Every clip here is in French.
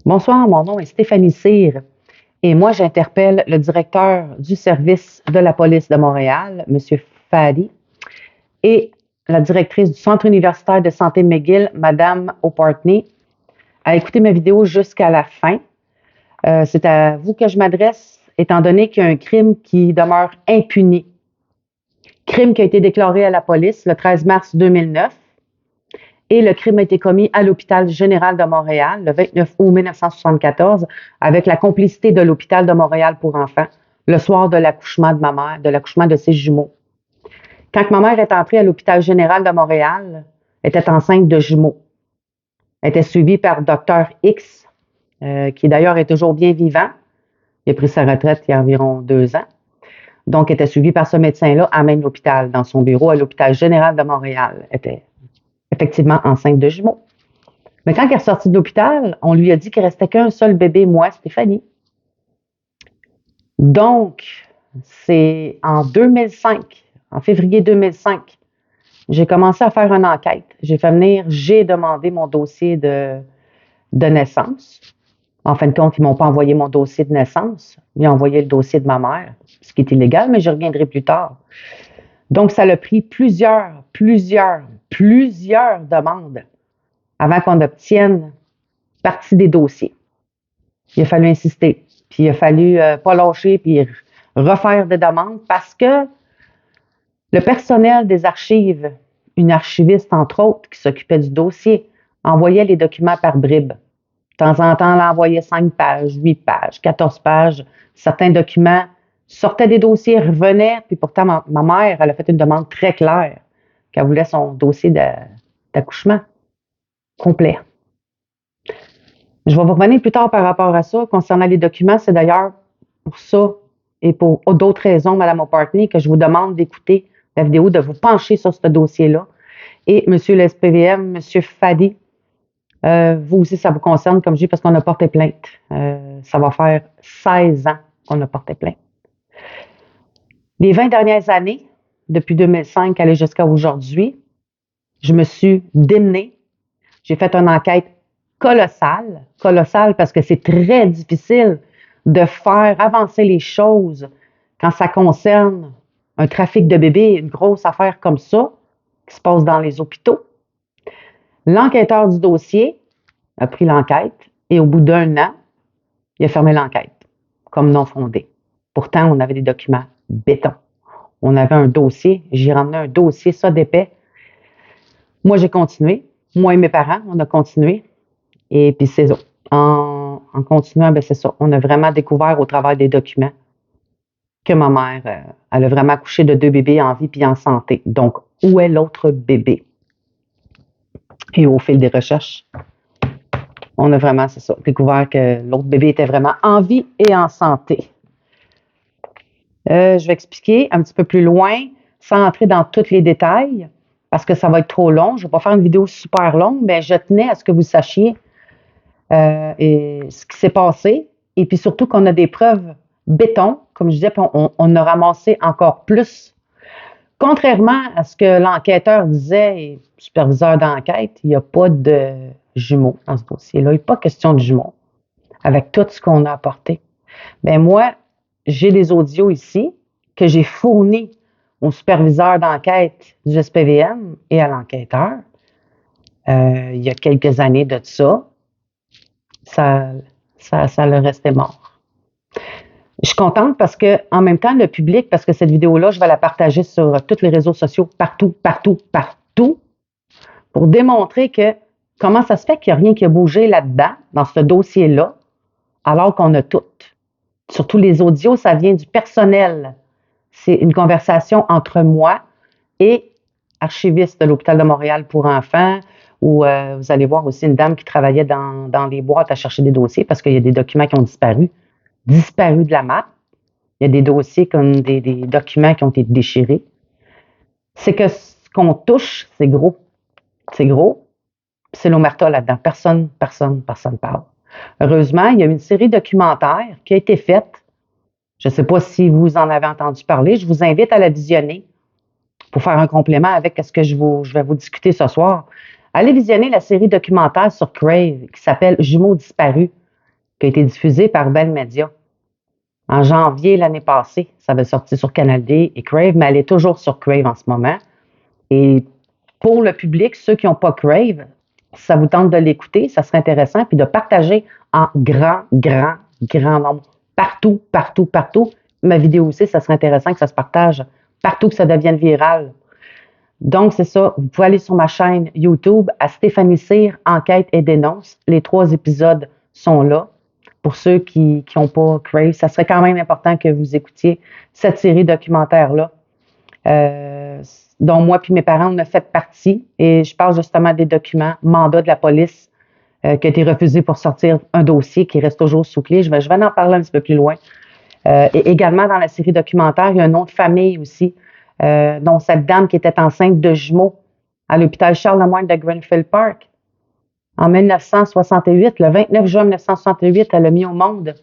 Bonsoir, mon nom est Stéphanie Cyr et moi j'interpelle le directeur du service de la police de Montréal, M. Fadi, et la directrice du Centre universitaire de santé McGill, Mme O'Partney, à écouter ma vidéo jusqu'à la fin. C'est à vous que je m'adresse, étant donné qu'il y a un crime qui demeure impuni. Crime qui a été déclaré à la police le 13 mars 2009 et le crime a été commis à l'hôpital général de Montréal le 29 août 1974 avec la complicité de l'hôpital de Montréal pour enfants le soir de l'accouchement de ma mère, de l'accouchement de ses jumeaux. Quand ma mère est entrée à l'hôpital général de Montréal, elle était enceinte de jumeaux. Elle était suivie par Dr X, qui d'ailleurs est toujours bien vivant. Il a pris sa retraite il y a environ 2 ans. Donc, elle était suivie par ce médecin-là à même l'hôpital, dans son bureau à l'hôpital général de Montréal. Elle était effectivement enceinte de jumeaux. Mais quand elle est sortie de l'hôpital, on lui a dit qu'il restait qu'un seul bébé, moi, Stéphanie. Donc, c'est en 2005, en février 2005, j'ai commencé à faire une enquête. J'ai demandé mon dossier de naissance. En fin de compte, ils ne m'ont pas envoyé mon dossier de naissance. Ils ont envoyé le dossier de ma mère, ce qui est illégal, mais je reviendrai plus tard. Donc, ça a pris plusieurs demandes avant qu'on obtienne partie des dossiers. Il a fallu insister, puis il a fallu pas lâcher, puis refaire des demandes parce que le personnel des archives, une archiviste entre autres qui s'occupait du dossier, envoyait les documents par bribes. De temps en temps, elle envoyait 5 pages, 8 pages, 14 pages. Certains documents sortaient des dossiers, revenaient, puis pourtant, ma mère, elle a fait une demande très claire qu'elle voulait son dossier d'accouchement complet. Je vais vous revenir plus tard par rapport à ça. Concernant les documents, c'est d'ailleurs pour ça et pour d'autres raisons, Mme O'Partney, que je vous demande d'écouter la vidéo, de vous pencher sur ce dossier-là. Et M. le SPVM, M. Fadi, vous aussi, ça vous concerne, comme je dis, parce qu'on a porté plainte. Ça va faire 16 ans qu'on a porté plainte. Les 20 dernières années, depuis 2005 aller jusqu'à aujourd'hui, je me suis démenée. J'ai fait une enquête colossale parce que c'est très difficile de faire avancer les choses quand ça concerne un trafic de bébés, une grosse affaire comme ça qui se passe dans les hôpitaux. L'enquêteur du dossier a pris l'enquête et au bout d'1 an, il a fermé l'enquête comme non fondée. Pourtant, on avait des documents béton. On avait un dossier, j'ai ramené un dossier, ça d'épais. Moi, j'ai continué. Moi et mes parents, on a continué. Et puis, c'est ça. En continuant, ben c'est ça. On a vraiment découvert au travers des documents que ma mère, elle a vraiment accouché de 2 bébés en vie puis en santé. Donc, où est l'autre bébé? Et au fil des recherches, on a vraiment, c'est ça, découvert que l'autre bébé était vraiment en vie et en santé. Je vais expliquer un petit peu plus loin, sans entrer dans tous les détails, parce que ça va être trop long. Je ne vais pas faire une vidéo super longue, mais je tenais à ce que vous sachiez et ce qui s'est passé. Et puis surtout qu'on a des preuves béton, comme je disais, puis on a ramassé encore plus. Contrairement à ce que l'enquêteur disait, et le superviseur d'enquête, il n'y a pas de jumeaux dans ce dossier-là. Il n'y a pas question de jumeaux avec tout ce qu'on a apporté. Bien, moi, j'ai des audios ici que j'ai fournis au superviseur d'enquête du SPVM et à l'enquêteur. Il y a quelques années de ça, ça le restait mort. Je suis contente parce que, en même temps, le public, parce que cette vidéo-là, je vais la partager sur tous les réseaux sociaux, partout, pour démontrer que comment ça se fait qu'il n'y a rien qui a bougé là-dedans, dans ce dossier-là, alors qu'on a tout. Surtout les audios, ça vient du personnel. C'est une conversation entre moi et archiviste de l'hôpital de Montréal pour enfants, où vous allez voir aussi une dame qui travaillait dans les boîtes à chercher des dossiers parce qu'il y a des documents qui ont disparu de la map. Il y a des dossiers comme des documents qui ont été déchirés. C'est que ce qu'on touche, c'est gros. C'est gros. C'est l'omerta là-dedans. Personne parle. Heureusement, il y a une série documentaire qui a été faite. Je ne sais pas si vous en avez entendu parler. Je vous invite à la visionner pour faire un complément avec ce que je vais vous discuter ce soir. Allez visionner la série documentaire sur Crave qui s'appelle Jumeaux disparus. qui a été diffusée par Bell Media en janvier l'année passée. Ça avait sorti sur Canal D et Crave, mais elle est toujours sur Crave en ce moment. Et pour le public, ceux qui n'ont pas Crave, si ça vous tente de l'écouter, ça serait intéressant, puis de partager en grand, grand, grand nombre. Partout, partout, partout. Ma vidéo aussi, ça serait intéressant que ça se partage partout, que ça devienne viral. Donc, c'est ça. Vous pouvez aller sur ma chaîne YouTube à Stéphanie Cyr, Enquête et dénonce. Les 3 épisodes sont là. Pour ceux qui n'ont pas Crave, ça serait quand même important que vous écoutiez cette série documentaire-là, dont moi et mes parents, on a fait partie. Et je parle justement des documents, mandat de la police, qui a été refusé pour sortir un dossier qui reste toujours sous clé. Je vais en parler un petit peu plus loin. Et également, dans la série documentaire, il y a un nom de famille aussi, dont cette dame qui était enceinte de jumeaux à l'hôpital Charlemagne de Greenfield Park. En 1968, le 29 juin 1968, elle a mis au monde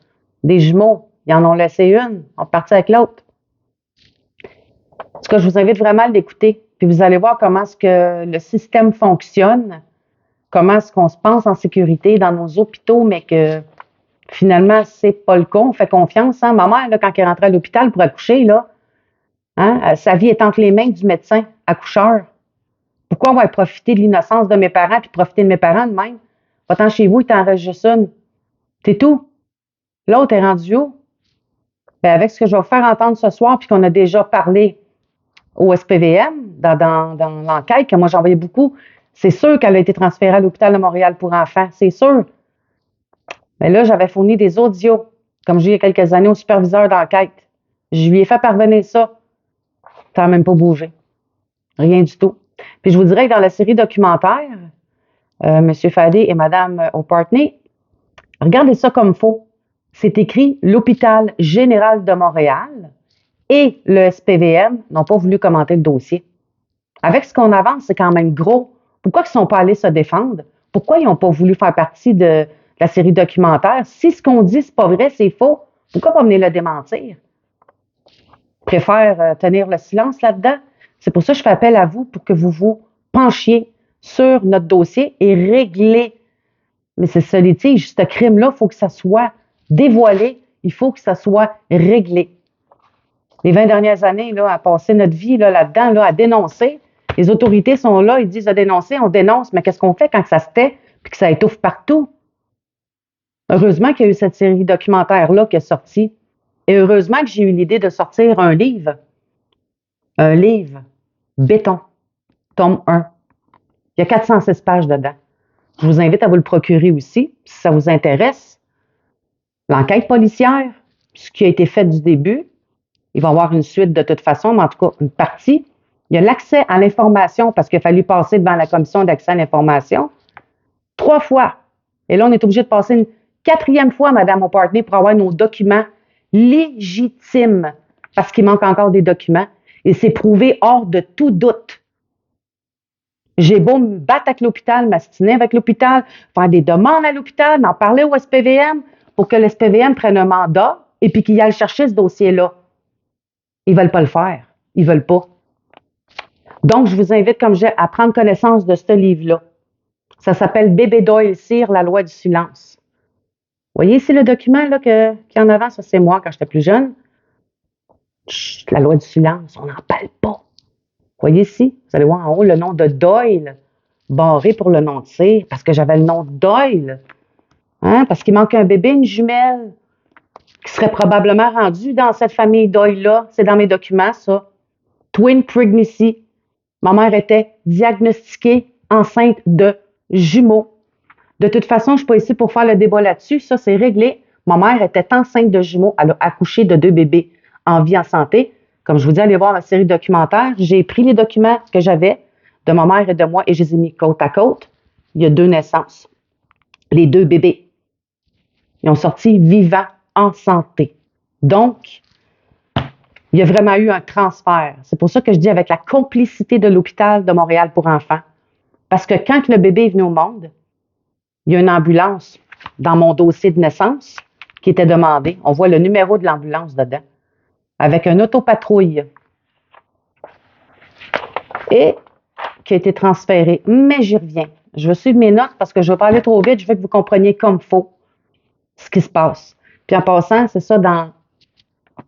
des jumeaux. Ils en ont laissé une, on est parti avec l'autre. En tout cas, je vous invite vraiment à l'écouter. Puis vous allez voir comment est-ce que le système fonctionne, comment est-ce qu'on se pense en sécurité dans nos hôpitaux, mais que finalement, c'est pas le cas. On fait confiance. Hein? Ma mère, là, quand elle est rentrée à l'hôpital pour accoucher, là, hein, sa vie est entre les mains du médecin accoucheur. Pourquoi on va profiter de l'innocence de mes parents puis profiter de mes parents de même? Va-t'en chez vous, il t'en reste juste une. C'est tout. L'autre est rendu où? Ben, avec ce que je vais vous faire entendre ce soir, puis qu'on a déjà parlé au SPVM, dans l'enquête que moi j'envoyais beaucoup, c'est sûr qu'elle a été transférée à l'hôpital de Montréal pour enfants. C'est sûr. Mais là, j'avais fourni des audios, comme j'ai eu il y a quelques années au superviseur d'enquête. Je lui ai fait parvenir ça. Ça n'a même pas bougé. Rien du tout. Puis je vous dirais que dans la série documentaire, M. Fadé et Mme O'Partney, regardez ça comme faux. C'est écrit l'Hôpital général de Montréal et le SPVM n'ont pas voulu commenter le dossier. Avec ce qu'on avance, c'est quand même gros. Pourquoi ils ne sont pas allés se défendre? Pourquoi ils n'ont pas voulu faire partie de la série documentaire? Si ce qu'on dit, c'est pas vrai, c'est faux, pourquoi pas venir le démentir? Ils préfèrent tenir le silence là-dedans. C'est pour ça que je fais appel à vous pour que vous vous penchiez sur notre dossier et régler. Mais c'est ce litige, ce crime-là, il faut que ça soit dévoilé, il faut que ça soit réglé. Les 20 dernières années, là, à passer notre vie là-dedans, là, à dénoncer. Les autorités sont là, ils disent à dénoncer, on dénonce, mais qu'est-ce qu'on fait quand ça se tait et que ça étouffe partout? Heureusement qu'il y a eu cette série documentaire-là qui est sortie. Et heureusement que j'ai eu l'idée de sortir un livre. Un livre, Béton, tome 1. Il y a 406 pages dedans. Je vous invite à vous le procurer aussi, si ça vous intéresse. L'enquête policière, ce qui a été fait du début, il va y avoir une suite de toute façon, mais en tout cas, une partie. Il y a l'accès à l'information parce qu'il a fallu passer devant la commission d'accès à l'information 3 fois. Et là, on est obligé de passer une 4e fois, Mme O'Partney, pour avoir nos documents légitimes parce qu'il manque encore des documents et c'est prouvé hors de tout doute. J'ai beau me battre avec l'hôpital, m'astiner avec l'hôpital, faire des demandes à l'hôpital, m'en parler au SPVM pour que le SPVM prenne un mandat et puis qu'il aille chercher ce dossier-là. Ils ne veulent pas le faire. Ils ne veulent pas. Donc, je vous invite, comme j'ai, à prendre connaissance de ce livre-là. Ça s'appelle Bébé Doyle Cyr, la loi du silence. Vous voyez ici le document là, qu'il y a en avant? Ça, c'est moi quand j'étais plus jeune. Chut, la loi du silence, on n'en parle pas. Vous voyez ici? Vous allez voir en haut le nom de Doyle, barré pour le nom de Cyr, parce que j'avais le nom de Doyle. Hein? Parce qu'il manque un bébé, une jumelle, qui serait probablement rendu dans cette famille Doyle-là. C'est dans mes documents, ça. Twin pregnancy. Ma mère était diagnostiquée enceinte de jumeaux. De toute façon, je ne suis pas ici pour faire le débat là-dessus. Ça, c'est réglé. Ma mère était enceinte de jumeaux. Elle a accouché de 2 bébés en vie, en santé. Comme je vous dis, allez voir la série documentaire. J'ai pris les documents que j'avais de ma mère et de moi et je les ai mis côte à côte. Il y a 2 naissances. Les 2 bébés. Ils ont sorti vivants, en santé. Donc, il y a vraiment eu un transfert. C'est pour ça que je dis avec la complicité de l'hôpital de Montréal pour enfants. Parce que quand le bébé est venu au monde, il y a une ambulance dans mon dossier de naissance qui était demandée. On voit le numéro de l'ambulance dedans, avec un autopatrouille. Et qui a été transféré. Mais j'y reviens. Je vais suivre mes notes parce que je ne vais pas aller trop vite. Je veux que vous compreniez comme il faut. ce qui se passe. Puis en passant, c'est ça,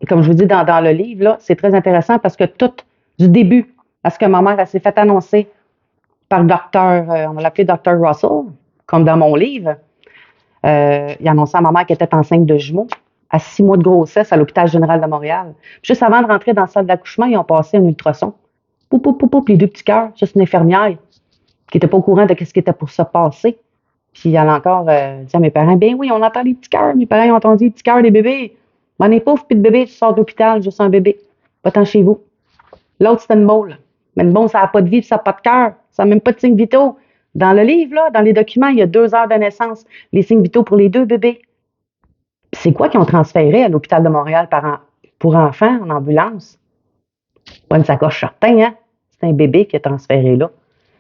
comme je vous dis dans le livre, là, c'est très intéressant parce que tout, du début à ce que ma mère elle s'est fait annoncer par le docteur, on va l'appeler docteur Russell, comme dans mon livre, il annonçait à ma mère qu'elle était enceinte de jumeaux à 6 mois de grossesse à l'hôpital général de Montréal. Puis juste avant de rentrer dans la salle d'accouchement, ils ont passé un ultrason. Poup, poup, poup, poup, les deux petits cœurs. Ça, c'est une infirmière qui n'était pas au courant de ce qui était pour se passer. Puis elle a encore dit à mes parents, ben oui, on entend les petits cœurs. Mes parents ont entendu les petits cœurs des bébés. M'en est pauvre, puis de bébé, tu sors de l'hôpital, juste un bébé. Va-t'en chez vous. L'autre, c'était une môle. Mais une môle, ça n'a pas de vie, ça n'a pas de cœur. Ça n'a même pas de signes vitaux. Dans le livre, là, dans les documents, il y a 2 heures de naissance, les signes vitaux pour les 2 bébés. Puis c'est quoi qu'ils ont transféré à l'hôpital de Montréal pour enfants en ambulance? Pas une sacoche certain, hein? C'est un bébé qui est transféré là.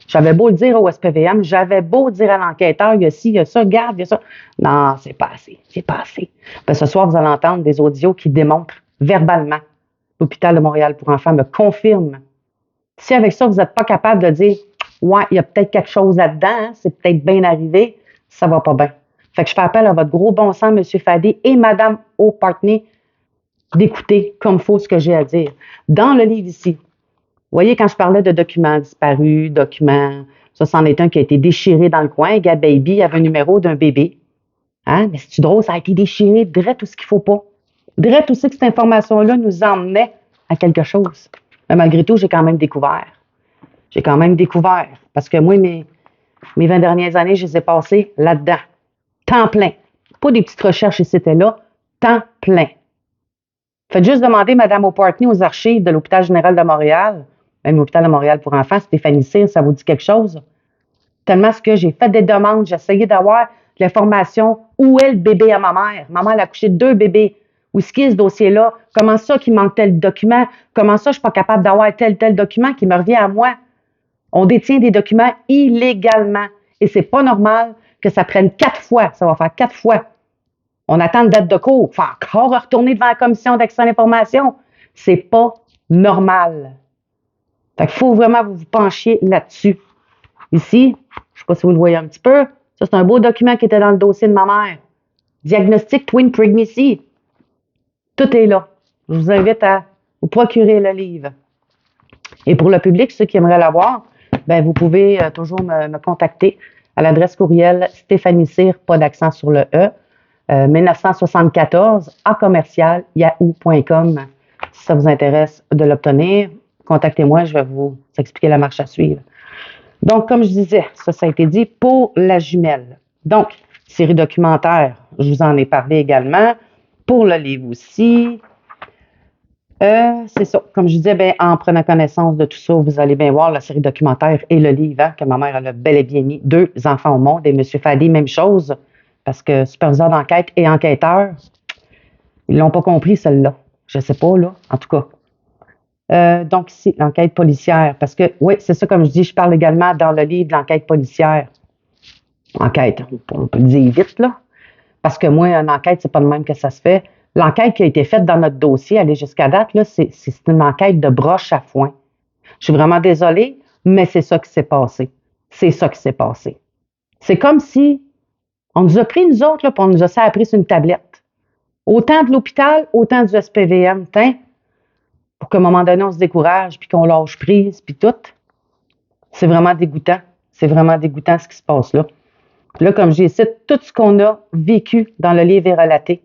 J'avais beau le dire au SPVM, j'avais beau dire à l'enquêteur, il y a ci, il y a ça, garde, il y a ça. Non, c'est pas assez, c'est pas assez. Ben, ce soir, vous allez entendre des audios qui démontrent verbalement. L'hôpital de Montréal pour enfants me confirme. Si avec ça, vous n'êtes pas capable de dire, ouais, il y a peut-être quelque chose là-dedans, hein, c'est peut-être bien arrivé, ça va pas bien. Fait que je fais appel à votre gros bon sens, M. Fadé et Mme O'Partney, d'écouter comme faut ce que j'ai à dire. Dans le livre ici, vous voyez, quand je parlais de documents disparus, documents, ça, c'en est un qui a été déchiré dans le coin. Gab Baby avait un numéro d'un bébé. Hein? Mais c'est-tu drôle, ça a été déchiré, direct tout ce qu'il ne faut pas. Direct aussi que cette information-là nous emmenait à quelque chose. Mais malgré tout, j'ai quand même découvert. J'ai quand même découvert. Parce que moi, mes 20 dernières années, je les ai passées là-dedans. Temps plein. Pas des petites recherches ici et là. Temps plein. Faites juste demander Mme O'Partney aux archives de l'Hôpital général de Montréal, même l'Hôpital de Montréal pour enfants, Stéphanie Cyr, ça vous dit quelque chose? Tellement ce que j'ai fait des demandes, j'ai essayé d'avoir de l'information. Où est le bébé à ma mère? Ma mère, elle a accouché de 2 bébés. Où est-ce qu'il est ce dossier-là? Comment ça qu'il manque tel document? Comment ça je ne suis pas capable d'avoir tel document qui me revient à moi? On détient des documents illégalement. Et c'est pas normal que ça prenne 4 fois. Ça va faire 4 fois. On attend une date de cours. Il faut encore retourner devant la commission d'accès à l'information. C'est pas normal. Fait qu'il faut vraiment vous penchiez là-dessus. Ici, je ne sais pas si vous le voyez un petit peu, ça c'est un beau document qui était dans le dossier de ma mère. Diagnostic Twin Pregnancy. Tout est là. Je vous invite à vous procurer le livre. Et pour le public, ceux qui aimeraient l'avoir, ben vous pouvez toujours me contacter à l'adresse courriel Stéphanie Cyr, pas d'accent sur le E, 1974 à commercial yahoo.com. Si ça vous intéresse de l'obtenir, contactez-moi, je vais vous expliquer la marche à suivre. Donc, comme je disais, ça a été dit pour la jumelle. Donc, série documentaire, je vous en ai parlé également. Pour le livre aussi. C'est ça. Comme je disais, ben, en prenant connaissance de tout ça, vous allez bien voir la série documentaire et le livre, hein, que ma mère elle a bel et bien mis 2 enfants au monde. Et M. Fadé, même chose, parce que superviseur d'enquête et enquêteur, ils l'ont pas compris, celle-là. Je sais pas, là, en tout cas. Donc, ici, l'enquête policière, parce que, oui, c'est ça, comme je dis, je parle également dans le livre de l'enquête policière. Enquête, on peut le dire vite, là, parce que moi, une enquête, c'est pas de même que ça se fait. L'enquête qui a été faite dans notre dossier, aller jusqu'à date, là, c'est une enquête de broche à foin. Je suis vraiment désolée, mais c'est ça qui s'est passé. C'est ça qui s'est passé. C'est comme si on nous a pris, nous autres, là, puis on nous a ça appris sur une tablette. Autant de l'hôpital, autant du SPVM, pour qu'à un moment donné, on se décourage, puis qu'on lâche prise, puis tout. C'est vraiment dégoûtant. C'est vraiment dégoûtant ce qui se passe là. Là, comme j'ai cité, tout ce qu'on a vécu dans le livre est relaté.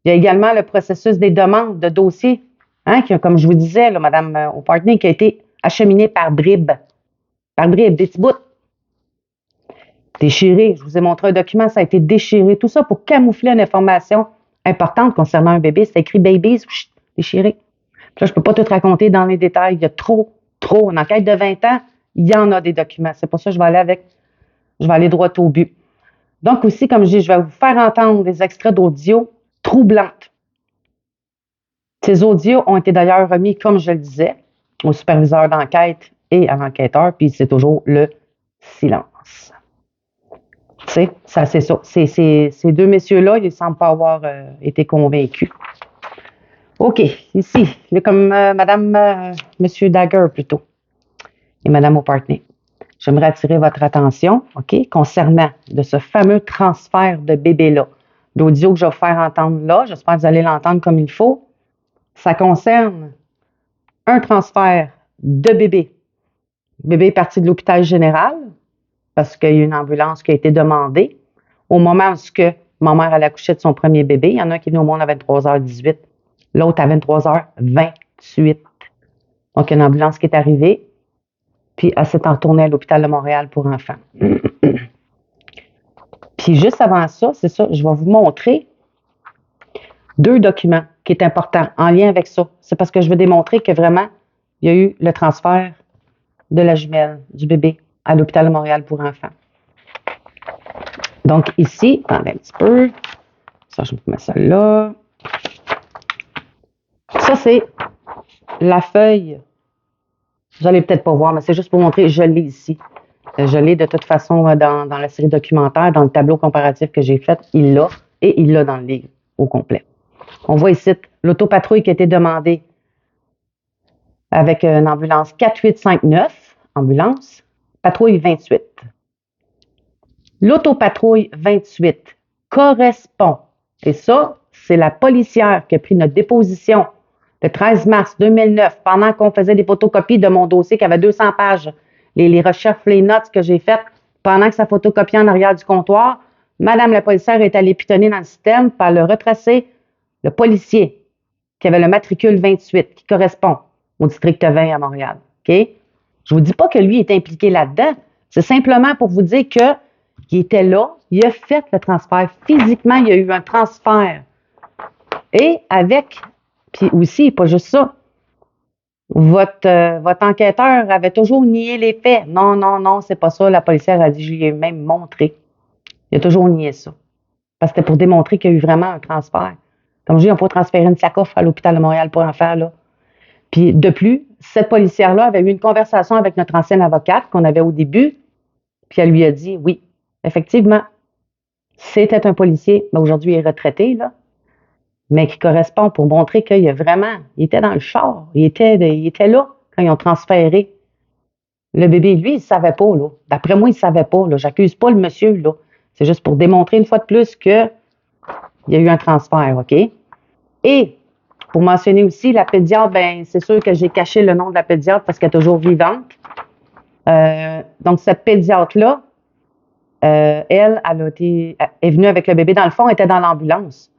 Il y a également le processus des demandes de dossiers, hein, qui, comme je vous disais, là, Mme O'Partney, qui a été acheminé par bribes. Par bribes, des petits bouts. Déchiré. Je vous ai montré un document, ça a été déchiré. Tout ça pour camoufler une information importante concernant un bébé. C'est écrit babies, déchiré. Puis là, je ne peux pas tout raconter dans les détails. Il y a trop. Une enquête de 20 ans, il y en a des documents. C'est pour ça que je vais aller droit au but. Donc aussi, comme je dis, je vais vous faire entendre des extraits d'audio troublantes. Ces audios ont été d'ailleurs remis, comme je le disais, au superviseur d'enquête et à l'enquêteur, puis c'est toujours le silence. Tu sais, ça, c'est ça. Ces 2 messieurs-là, ils ne semblent pas avoir été convaincus. OK, ici, comme Monsieur Dagger plutôt, et Mme O'Partney. J'aimerais attirer votre attention, OK, concernant de ce fameux transfert de bébé-là. l'audio que je vais vous faire entendre là, j'espère que vous allez l'entendre comme il faut, ça concerne un transfert de bébé. Le bébé est parti de l'hôpital général parce qu'il y a une ambulance qui a été demandée. Au moment où ma mère allait accoucher de son premier bébé, il y en a un qui est venu au monde à 23h18, l'autre à 23h28. Donc, il y a une ambulance qui est arrivée, puis elle s'est retournée à l'hôpital de Montréal pour enfants. Puis juste avant ça, c'est ça, je vais vous montrer 2 documents qui est important en lien avec ça. C'est parce que je veux démontrer que vraiment, il y a eu le transfert de la jumelle, du bébé, à l'hôpital de Montréal pour enfants. Donc ici, attendez un petit peu. Ça, je mets ça là. Ça, c'est la feuille. Vous allez peut-être pas voir, mais c'est juste pour montrer, je l'ai ici. Je l'ai de toute façon dans la série documentaire, dans le tableau comparatif que j'ai fait, il l'a, et il l'a dans le livre au complet. On voit ici l'autopatrouille qui a été demandée avec une ambulance 4859, ambulance, patrouille 28. L'autopatrouille 28 correspond, et ça, c'est la policière qui a pris notre déposition le 13 mars 2009, pendant qu'on faisait des photocopies de mon dossier qui avait 200 pages, les recherches, les notes que j'ai faites, pendant que ça photocopiait en arrière du comptoir, Madame la policière est allée pitonner dans le système, par le retracer le policier qui avait le matricule 28, qui correspond au district 20 à Montréal. OK? Je vous dis pas que lui est impliqué là-dedans. C'est simplement pour vous dire qu'il était là, il a fait le transfert. Physiquement, il y a eu un transfert. Et avec, puis aussi, pas juste ça, votre enquêteur avait toujours nié les faits. Non, non, non, c'est pas ça. La policière a dit, je lui ai même montré. Il a toujours nié ça. Parce que c'était pour démontrer qu'il y a eu vraiment un transfert. Comme je dis, on peut transférer une sacoche à l'hôpital de Montréal pour enfants, là. Puis de plus, cette policière-là avait eu une conversation avec notre ancienne avocate qu'on avait au début, puis elle lui a dit, oui, effectivement, c'était un policier, mais aujourd'hui il est retraité, là, mais qui correspond pour montrer qu'il y a vraiment, il était dans le char, il était là quand ils ont transféré le bébé. Lui, il ne savait pas, là. D'après moi, il ne savait pas, là. J'accuse pas le monsieur, là. C'est juste pour démontrer une fois de plus qu'il y a eu un transfert, OK? Et pour mentionner aussi, la pédiatre, ben c'est sûr que j'ai caché le nom de la pédiatre parce qu'elle est toujours vivante. Donc, cette pédiatre-là, elle est venue avec le bébé. Dans le fond, elle était dans l'ambulance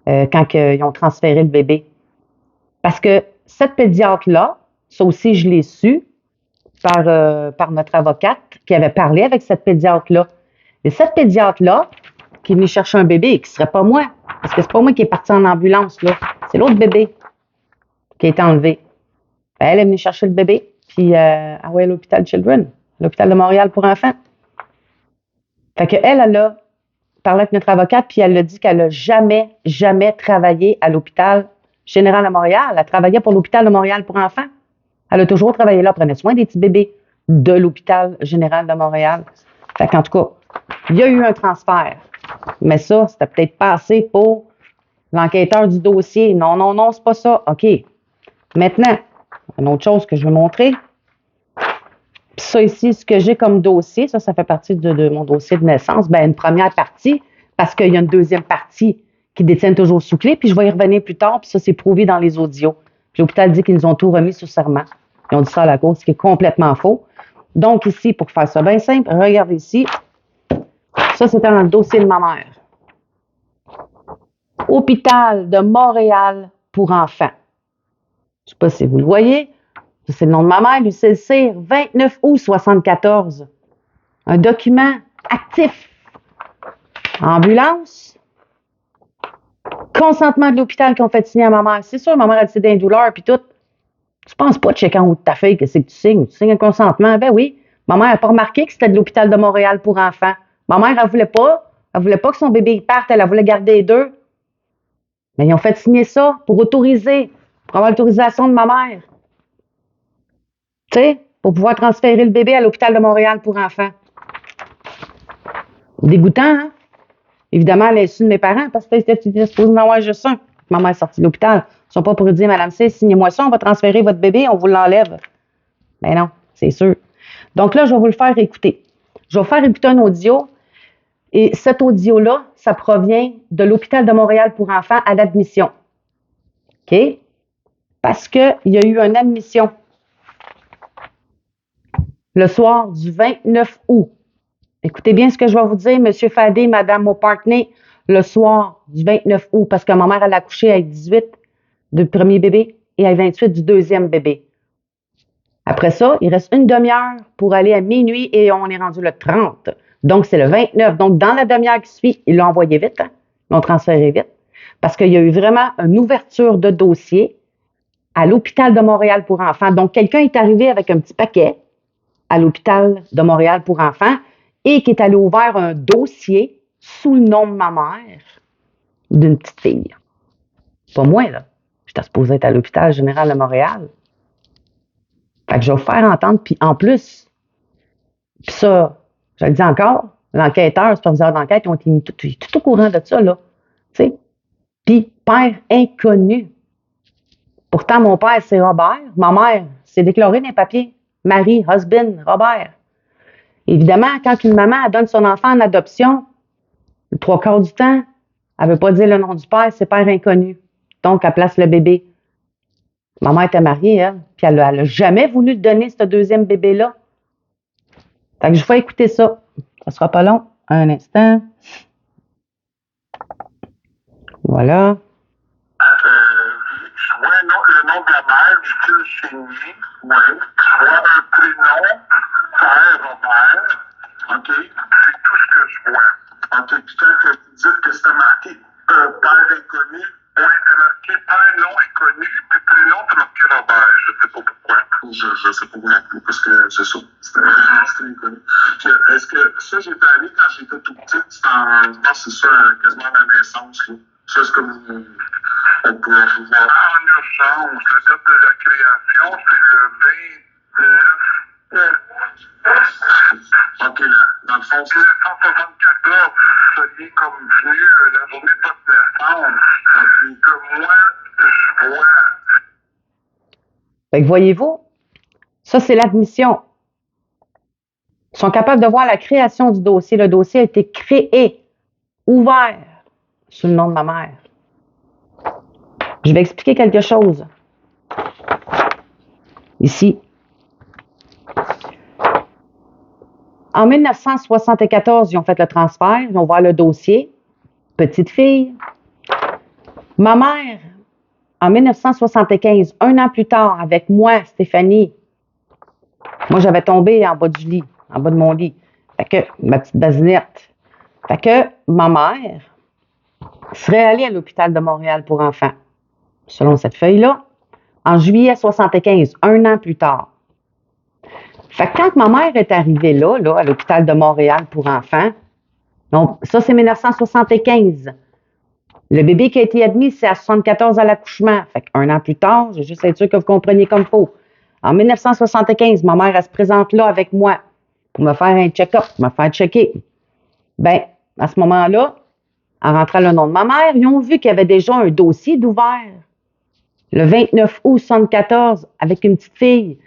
quand ils ont transféré le bébé. Parce que cette pédiatre-là, ça aussi, je l'ai su par notre avocate qui avait parlé avec cette pédiatre-là. Et cette pédiatre-là, qui est venue chercher un bébé, qui ne serait pas moi, parce que c'est pas moi qui est parti en ambulance, là. C'est l'autre bébé qui a été enlevé. Elle est venue chercher le bébé, puis à l'hôpital Children, l'hôpital de Montréal pour enfants. Fait qu'elle, elle a parlé avec notre avocate, puis elle a dit qu'elle n'a jamais, jamais travaillé à l'hôpital général de Montréal. Elle travaillait pour l'hôpital de Montréal pour enfants. Elle a toujours travaillé là, prenait soin des petits bébés de l'hôpital général de Montréal. Fait qu'en tout cas, il y a eu un transfert. Mais ça, c'était peut-être pas assez pour l'enquêteur du dossier. Non, non, non, c'est pas ça. OK. Maintenant, une autre chose que je veux montrer. Puis ça ici, ce que j'ai comme dossier, ça fait partie de mon dossier de naissance. Ben, une première partie, parce qu'il y a une deuxième partie qui détient toujours sous clé, puis je vais y revenir plus tard, puis ça, c'est prouvé dans les audios. Puis l'hôpital dit qu'ils nous ont tout remis sous serment. Ils ont dit ça à la cour, ce qui est complètement faux. Donc ici, pour faire ça bien simple, regardez ici. Ça, c'était dans le dossier de ma mère. Hôpital de Montréal pour enfants. Je ne sais pas si vous le voyez. C'est le nom de ma mère, Lucille Cyr, 29 août 74. Un document actif. Ambulance. Consentement de l'hôpital qu'on fait signer à ma mère. C'est sûr, ma mère a décidé d'une douleur puis tout. Tu penses pas de checker en haut de ta feuille que c'est que tu signes. Tu signes un consentement. Ben oui. Ma mère n'a pas remarqué que c'était de l'hôpital de Montréal pour enfants. Ma mère, elle voulait pas. Elle voulait pas que son bébé parte. Elle voulait garder les deux. Mais ils ont fait signer ça pour autoriser, pour avoir l'autorisation de ma mère. Tu sais, pour pouvoir transférer le bébé à l'hôpital de Montréal pour enfants. Dégoûtant, hein? Évidemment, à l'insu de mes parents, parce que c'était supposé en avoir juste un. Ma mère est sortie de l'hôpital. Ils ne sont pas pour dire, Madame C, signez-moi ça, on va transférer votre bébé, on vous l'enlève. Ben non, c'est sûr. Donc là, je vais vous le faire écouter. Je vais vous faire écouter un audio. Et cet audio-là, ça provient de l'Hôpital de Montréal pour enfants à l'admission. OK? Parce qu'il y a eu une admission le soir du 29 août. Écoutez bien ce que je vais vous dire, M. Fadé, Mme O'Partney, le soir du 29 août, parce que ma mère, elle a accouché avec 18 du premier bébé et avec 28 du deuxième bébé. Après ça, il reste une demi-heure pour aller à minuit et on est rendu le 30. Donc, c'est le 29. Donc, dans la demi-heure qui suit, ils l'ont envoyé vite, hein? Ils l'ont transféré vite, parce qu'il y a eu vraiment une ouverture de dossier à l'Hôpital de Montréal pour enfants. Donc, quelqu'un est arrivé avec un petit paquet à l'Hôpital de Montréal pour enfants et qui est allé ouvrir un dossier sous le nom de ma mère d'une petite fille. Pas moi, là. J'étais supposée être à l'Hôpital général de Montréal. Fait que je vais vous faire entendre, puis en plus, puis ça, je le dis encore, l'enquêteur, le superviseur d'enquête, ils ont été mis tout au courant de ça, là. Tu sais? Puis, père inconnu. Pourtant, mon père, c'est Robert. Ma mère, c'est déclaré dans les papiers. Marie, husband, Robert. Évidemment, quand une maman elle donne son enfant en adoption, le 3/4 du temps, elle ne veut pas dire le nom du père, c'est père inconnu. Donc, elle place le bébé. Ma mère était mariée, elle, puis elle n'a jamais voulu donner ce deuxième bébé-là. Fait que je vais écouter ça. Ça sera pas long. Un instant. Voilà. Je vois le nom de la mère, Jules Chénier. Oui. Je vois un prénom, père Robert. OK. C'est tout ce que je vois. OK. Puis quand tu dis que c'était marqué père inconnu, oui, c'est marqué père non inconnu, puis prénom, c'est marqué Robert. Je sais pas pourquoi. Je sais pas pourquoi, parce que c'est ça. C'était inconnu. Puis, est-ce que ça, j'étais allé quand j'étais tout petit, je pense que c'est ça, quasiment à la naissance, là. Ça, c'est comme on peut en voir. En urgence, la date de la création, c'est le 29. OK, là, dans le fond, c'est 1974, ça y est comme venu la journée de votre naissance. Que moi, je vois. Fait que voyez-vous, ça, c'est l'admission. Ils sont capables de voir la création du dossier. Le dossier a été créé, ouvert, sous le nom de ma mère. Je vais expliquer quelque chose. Ici. En 1974, ils ont fait le transfert, ils ont ouvert le dossier. Petite fille. Ma mère, en 1975, un an plus tard, avec moi, Stéphanie, moi, j'avais tombé en bas du lit, en bas de mon lit. Fait que, ma petite basinette. Fait que, ma mère serait allée à l'Hôpital de Montréal pour enfants, selon cette feuille-là, en juillet 75, un an plus tard. Fait que quand ma mère est arrivée là, à l'Hôpital de Montréal pour enfants, donc, ça, c'est 1975. Le bébé qui a été admis, c'est à 74 à l'accouchement. Fait qu'un an plus tard, je vais juste être sûr que vous compreniez comme il faut. En 1975, ma mère, elle se présente là avec moi pour me faire un check-up, pour me faire checker. Ben, à ce moment-là, en rentrant le nom de ma mère, ils ont vu qu'il y avait déjà un dossier d'ouvert. Le 29 août 74, avec une petite fille.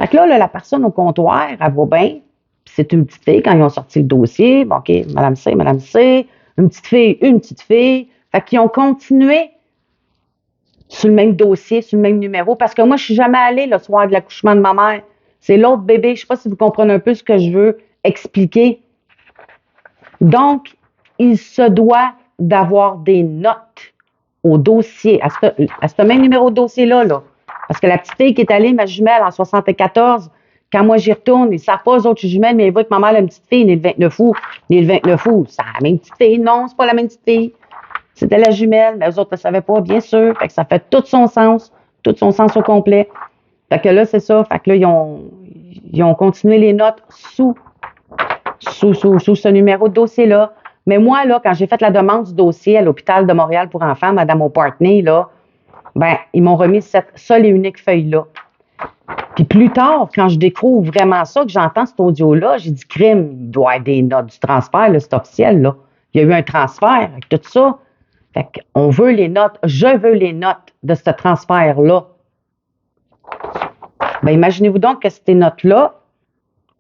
Fait que là, la personne au comptoir, elle va bien. Puis c'est une petite fille quand ils ont sorti le dossier. Bon, OK, Madame C. Une petite fille, une petite fille. Fait qu'ils ont continué sur le même dossier, sur le même numéro. Parce que moi, je suis jamais allée le soir de l'accouchement de ma mère. C'est l'autre bébé. Je sais pas si vous comprenez un peu ce que je veux expliquer. Donc, il se doit d'avoir des notes au dossier, à ce même numéro de dossier-là, là. Parce que la petite fille qui est allée, ma jumelle, en 74, quand moi j'y retourne, ils ne savent pas, eux autres, jumelles, mais ils voient que ma mère a une petite fille, née le 29 août. Née le 29 août, c'est la même petite fille. Non, c'est pas la même petite fille. C'était la jumelle, mais eux autres ne le savaient pas, bien sûr. Fait que ça fait tout son sens au complet. Fait que là, c'est ça. Fait que là, ils ont continué les notes sous ce numéro de dossier-là. Mais moi, là, quand j'ai fait la demande du dossier à l'Hôpital de Montréal pour enfants, Mme O'Partney, là, ben, ils m'ont remis cette seule et unique feuille-là. Puis plus tard, quand je découvre vraiment ça, que j'entends cet audio-là, j'ai dit, crime, il doit y avoir des notes du transfert, là, c'est officiel, là. Il y a eu un transfert avec tout ça. Fait qu'on veut les notes, je veux les notes de ce transfert-là. Ben, imaginez-vous donc que ces notes-là,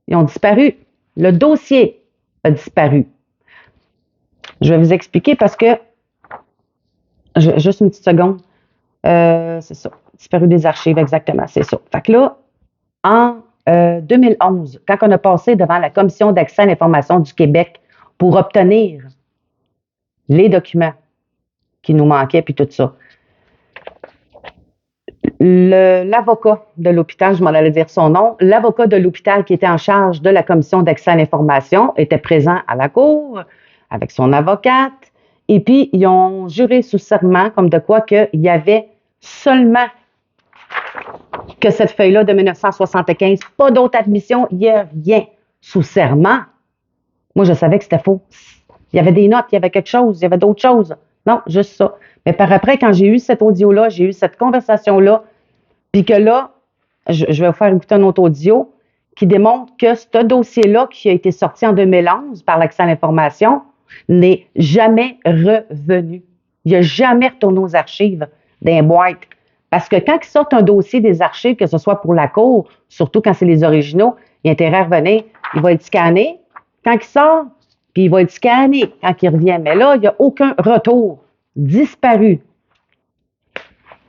ils ont disparu. Le dossier a disparu. Je vais vous expliquer parce que, juste une petite seconde, c'est ça, disparu des archives, exactement, c'est ça. Fait que là, en 2011, quand on a passé devant la Commission d'accès à l'information du Québec pour obtenir les documents qui nous manquaient, puis tout ça, l'avocat de l'hôpital, je m'en allais dire son nom, l'avocat de l'hôpital qui était en charge de la Commission d'accès à l'information était présent à la cour avec son avocate, et puis ils ont juré sous serment comme de quoi qu'il y avait seulement que cette feuille-là de 1975, pas d'autre admission, il n'y a rien sous serment. Moi, je savais que c'était faux. Il y avait des notes, il y avait quelque chose, il y avait d'autres choses. Non, juste ça. Mais par après, quand j'ai eu cet audio-là, j'ai eu cette conversation-là, puis que là, je vais vous faire écouter un autre audio qui démontre que ce dossier-là qui a été sorti en 2011 par l'accès à l'information n'est jamais revenu. Il n'a jamais retourné aux archives d'un boîte. Parce que quand ils sortent un dossier des archives, que ce soit pour la cour, surtout quand c'est les originaux, il y a intérêt à revenir, il va être scanné quand il sort, puis il va être scanné quand il revient. Mais là, il n'y a aucun retour. Disparu.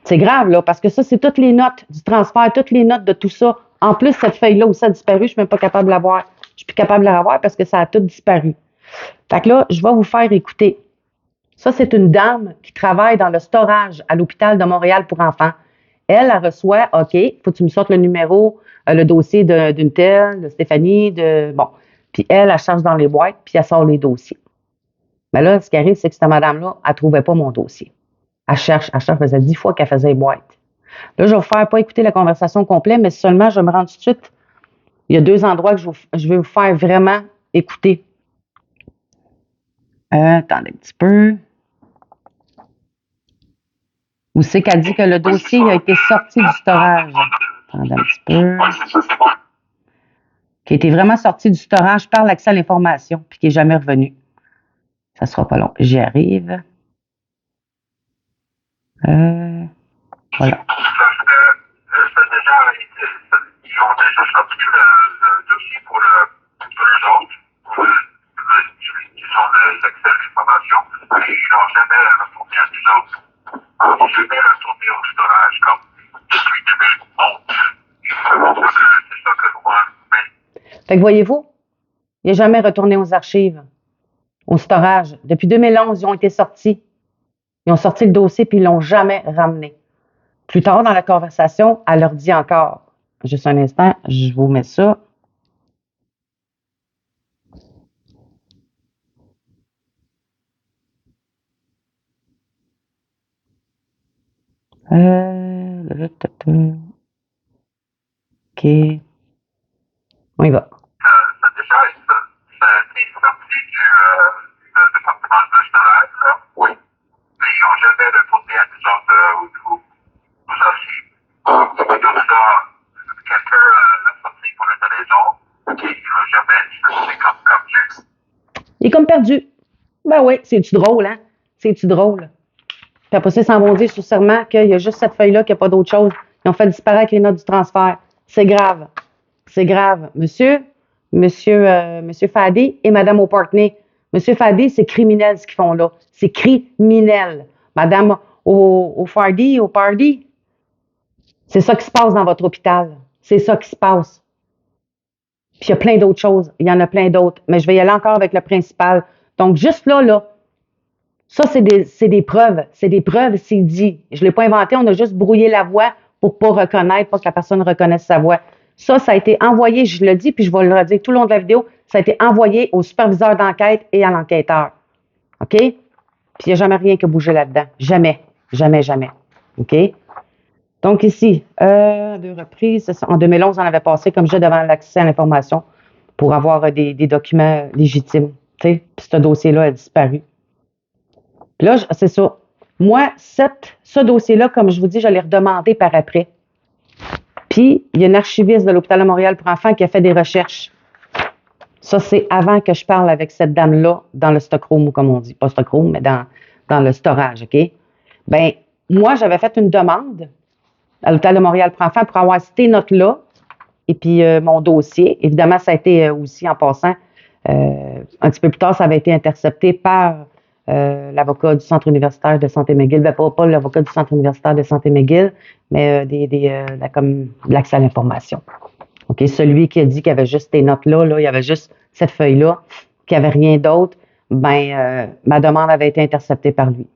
C'est grave, là, parce que ça, c'est toutes les notes du transfert, toutes les notes de tout ça. En plus, cette feuille-là où ça a disparu, je ne suis même pas capable de la voir. Je ne suis plus capable de la revoir parce que ça a tout disparu. Fait que là, je vais vous faire écouter. Ça, c'est une dame qui travaille dans le storage à l'hôpital de Montréal pour enfants. Elle reçoit, OK, il faut que tu me sortes le numéro, le dossier d'une telle, de Stéphanie, bon. Puis elle charge dans les boîtes, puis elle sort les dossiers. Mais là, ce qui arrive, c'est que cette madame-là, elle ne trouvait pas mon dossier. Elle cherche, ça faisait 10 fois qu'elle faisait les boîtes. Là, je vais vous faire pas écouter la conversation complète, mais seulement, je vais me rendre tout de suite. Il y a 2 endroits que je vais vous faire vraiment écouter. Attendez un petit peu. Où c'est qu'elle dit que le dossier a été sorti du storage? Attendez un petit peu. Qui a été vraiment sorti du storage par l'accès à l'information, puis qui n'est jamais revenu. Ça ne sera pas long. J'y arrive. Voilà. Ils ont déjà sorti le dossier pour les autres. Ils ont l'accès à l'information. Et ils n'ont jamais retourné à nous autres. Ils n'ont jamais retourné au storage comme depuis 2011. C'est ça que je vois. Fait que voyez-vous, il n'est jamais retourné aux archives, au storage. Depuis 2011, ils ont été sortis. Ils ont sorti le dossier puis ils ne l'ont jamais ramené. Plus tard dans la conversation, elle leur dit encore, juste un instant, je vous mets ça. OK. On y va. Ça déjà, ça a été sorti du département de storage, là. Oui. Mais ils n'ont jamais retourné à nous autres aux archives. Comme ça, quelqu'un l'a sorti pour une raison. OK. Il n'a jamais, c'est comme juste. Il est comme perdu. Ben oui, c'est-tu drôle, hein? C'est-tu drôle? Puis après ça, ils s'en vont dire sous serment qu'il y a juste cette feuille-là, qu'il n'y a pas d'autre chose. Ils ont fait disparaître les notes du transfert. C'est grave. C'est grave. Monsieur Fadi et Madame O'Partney. Monsieur Fadi, c'est criminel ce qu'ils font là. C'est criminel. Madame O'Fardy, c'est ça qui se passe dans votre hôpital. C'est ça qui se passe. Puis il y a plein d'autres choses. Il y en a plein d'autres. Mais je vais y aller encore avec le principal. Donc, juste là, ça, c'est des preuves. C'est des preuves, c'est dit. Je ne l'ai pas inventé, on a juste brouillé la voix pour pas reconnaître, pas que la personne reconnaisse sa voix. Ça a été envoyé, je le dis, puis je vais le redire tout le long de la vidéo, ça a été envoyé au superviseur d'enquête et à l'enquêteur. OK? Puis il n'y a jamais rien qui a bougé là-dedans. Jamais. Jamais, jamais. OK? Donc ici, 2 reprises, en 2011, on avait passé comme je devant l'accès à l'information pour avoir des documents légitimes. Puis ce dossier-là a disparu. Puis là, c'est ça. Moi, ce dossier-là, comme je vous dis, je l'ai redemandé par après. Puis, il y a une archiviste de l'Hôpital de Montréal pour enfants qui a fait des recherches. Ça, c'est avant que je parle avec cette dame-là dans le stockroom, comme on dit. Pas stockroom, mais dans le storage, OK? Bien, moi, j'avais fait une demande à l'Hôpital de Montréal pour enfants pour avoir ces notes-là et puis mon dossier. Évidemment, ça a été aussi, en passant, un petit peu plus tard, ça avait été intercepté par l'avocat du Centre universitaire de santé McGill, ben pas l'avocat du Centre universitaire de santé McGill, mais comme l'accès à l'information. OK, celui qui a dit qu'il y avait juste ces notes-là, il y avait juste cette feuille-là, qu'il n'y avait rien d'autre, ma demande avait été interceptée par lui.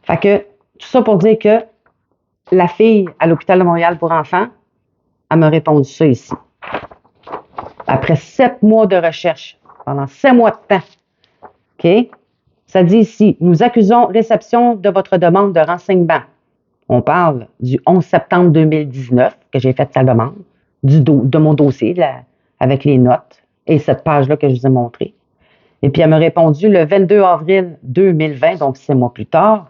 Fait que, tout ça pour dire que la fille à l'hôpital de Montréal pour enfants, elle m'a répondu ça ici. Après 7 mois de recherche, pendant 7 mois de temps, OK? Ça dit ici, nous accusons réception de votre demande de renseignement. On parle du 11 septembre 2019 que j'ai fait sa demande, de mon dossier avec les notes et cette page-là que je vous ai montrée. Et puis elle m'a répondu le 22 avril 2020, donc 6 mois plus tard.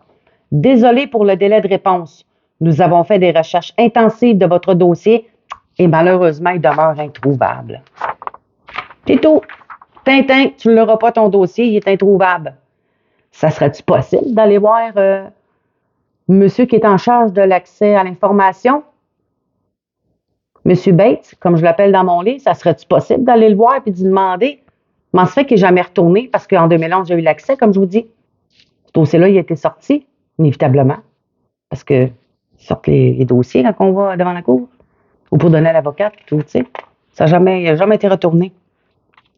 Désolé pour le délai de réponse. Nous avons fait des recherches intensives de votre dossier et malheureusement, il demeure introuvable. C'est tout. Tintin, tu ne l'auras pas ton dossier, il est introuvable. Ça serait-tu possible d'aller voir monsieur qui est en charge de l'accès à l'information? Monsieur Bates, comme je l'appelle dans mon livre, ça serait-tu possible d'aller le voir et de lui demander? Comment se fait qu'il n'est jamais retourné? Parce qu'en 2011, j'ai eu l'accès, comme je vous dis. Ce dossier-là, il a été sorti, inévitablement. Parce que sortent les dossiers quand on va devant la cour. Ou pour donner à l'avocate, tout, tu sais. Ça n'a jamais été retourné.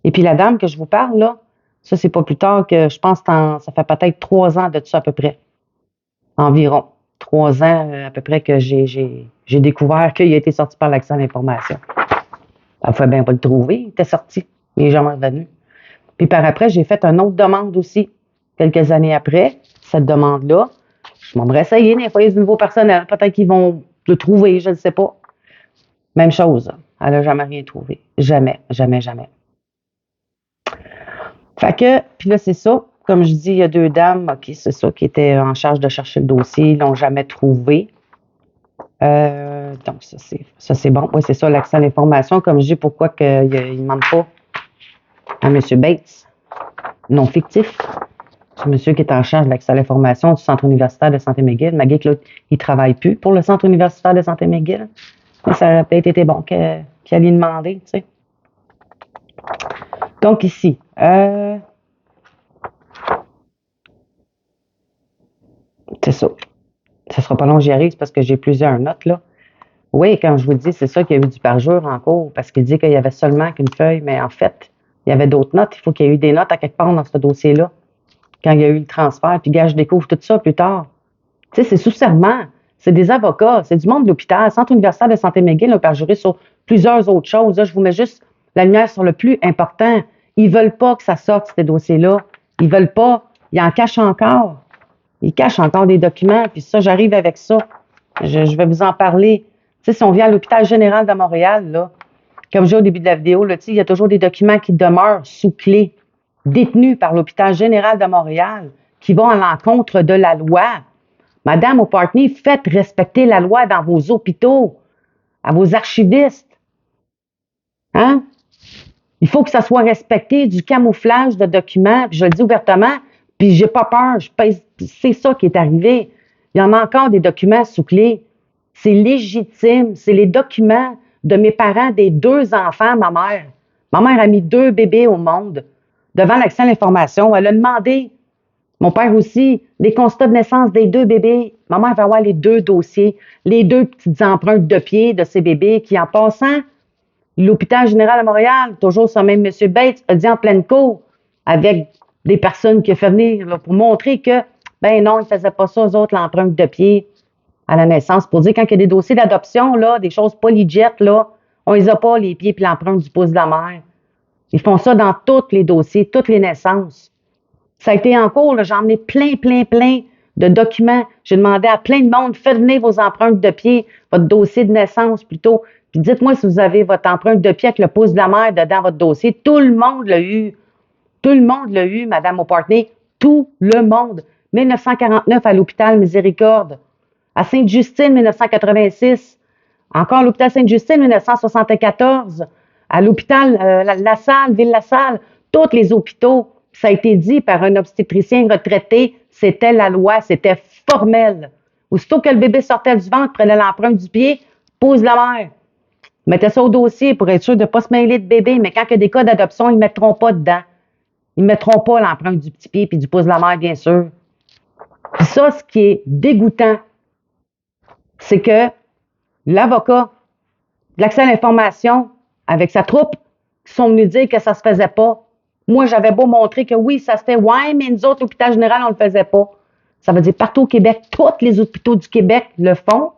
Et puis la dame que je vous parle, là, ça, c'est pas plus tard que, je pense, ça fait peut-être 3 ans de ça à peu près. Environ. 3 ans à peu près que j'ai découvert qu'il a été sorti par l'accès à l'information. Il faut bien pas le trouver, il était sorti. Il n'est jamais revenu. Puis par après, j'ai fait une autre demande aussi, quelques années après, cette demande-là. Je m'en vais essayer, des fois, il y a du nouveau personnel. Peut-être qu'ils vont le trouver, je ne sais pas. Même chose. Elle n'a jamais rien trouvé. Jamais, jamais, jamais. Fait que, puis là, c'est ça. Comme je dis, il y a 2 dames, OK, c'est ça, qui étaient en charge de chercher le dossier. Ils ne l'ont jamais trouvé. Donc, ça, c'est bon. Oui, c'est ça, l'accès à l'information. Comme je dis, pourquoi qu'il ne demande pas à M. Bates, non fictif. C'est monsieur qui est en charge de l'accès à l'information du Centre universitaire de santé McGill. McGill, là, il ne travaille plus pour le Centre universitaire de santé McGill. Mais ça aurait peut-être été bon qu'il allait demander, tu sais. Donc, ici, c'est ça. Ça ne sera pas long, j'y arrive parce que j'ai plusieurs notes, là. Oui, comme je vous dis, c'est ça qu'il y a eu du parjure en cours parce qu'il dit qu'il y avait seulement qu'une feuille, mais en fait, il y avait d'autres notes. Il faut qu'il y ait eu des notes à quelque part dans ce dossier-là quand il y a eu le transfert. Puis, gars, je découvre tout ça plus tard. Tu sais, c'est sous serment. C'est des avocats. C'est du monde de l'hôpital. Centre universitaire de santé McGill a parjuré sur plusieurs autres choses. Là, je vous mets juste la lumière sur le plus important. Ils ne veulent pas que ça sorte, ces dossiers-là. Ils ne veulent pas. Ils en cachent encore. Ils cachent encore des documents. Puis ça, j'arrive avec ça. Je vais vous en parler. Tu sais, si on vient à l'hôpital général de Montréal, là, comme j'ai au début de la vidéo, là, il y a toujours des documents qui demeurent sous clé, détenus par l'hôpital général de Montréal, qui vont à l'encontre de la loi. Madame O'Partney, faites respecter la loi dans vos hôpitaux, à vos archivistes. Hein? Il faut que ça soit respecté, du camouflage de documents, puis je le dis ouvertement, puis j'ai pas peur, c'est ça qui est arrivé. Il y en a encore des documents sous clé. C'est légitime, c'est les documents de mes parents, des 2 enfants, ma mère. Ma mère a mis 2 bébés au monde devant l'accès à l'information. Elle a demandé, mon père aussi, les constats de naissance des 2 bébés. Ma mère va avoir les 2 dossiers, les 2 petites empreintes de pied de ces bébés qui, en passant, l'hôpital général de Montréal, toujours ce même M. Bates, a dit en pleine cour, avec des personnes qui ont fait venir là, pour montrer que, ben non, ils ne faisaient pas ça, eux autres, l'empreinte de pied à la naissance. Pour dire, quand il y a des dossiers d'adoption, là, des choses pas legit, là, on les a pas, les pieds puis l'empreinte du pouce de la mère. Ils font ça dans tous les dossiers, toutes les naissances. Ça a été en cours, là, j'en ai plein de documents. J'ai demandé à plein de monde, faites venir vos empreintes de pied, votre dossier de naissance plutôt, puis dites-moi si vous avez votre empreinte de pied avec le pouce de la mère dedans votre dossier. Tout le monde l'a eu. Tout le monde l'a eu, Mme O'Partney. Tout le monde. 1949 à l'hôpital Miséricorde. À Sainte-Justine, 1986. Encore à l'hôpital Sainte-Justine, 1974. À l'hôpital La Salle, Ville-la-Salle. Tous les hôpitaux. Ça a été dit par un obstétricien retraité. C'était la loi. C'était formel. Aussitôt que le bébé sortait du ventre, prenait l'empreinte du pied, pose la mère. Mettez ça au dossier pour être sûr de ne pas se mêler de bébé. Mais quand il y a des cas d'adoption, ils ne mettront pas dedans. Ils ne mettront pas l'empreinte du petit pied et du pouce de la mère, bien sûr. Puis ça, ce qui est dégoûtant, c'est que l'avocat de l'accès à l'information, avec sa troupe, qui sont venus dire que ça se faisait pas. Moi, j'avais beau montrer que oui, ça se fait, ouais, mais nous autres, l'hôpital général, on le faisait pas. Ça veut dire partout au Québec, tous les hôpitaux du Québec le font,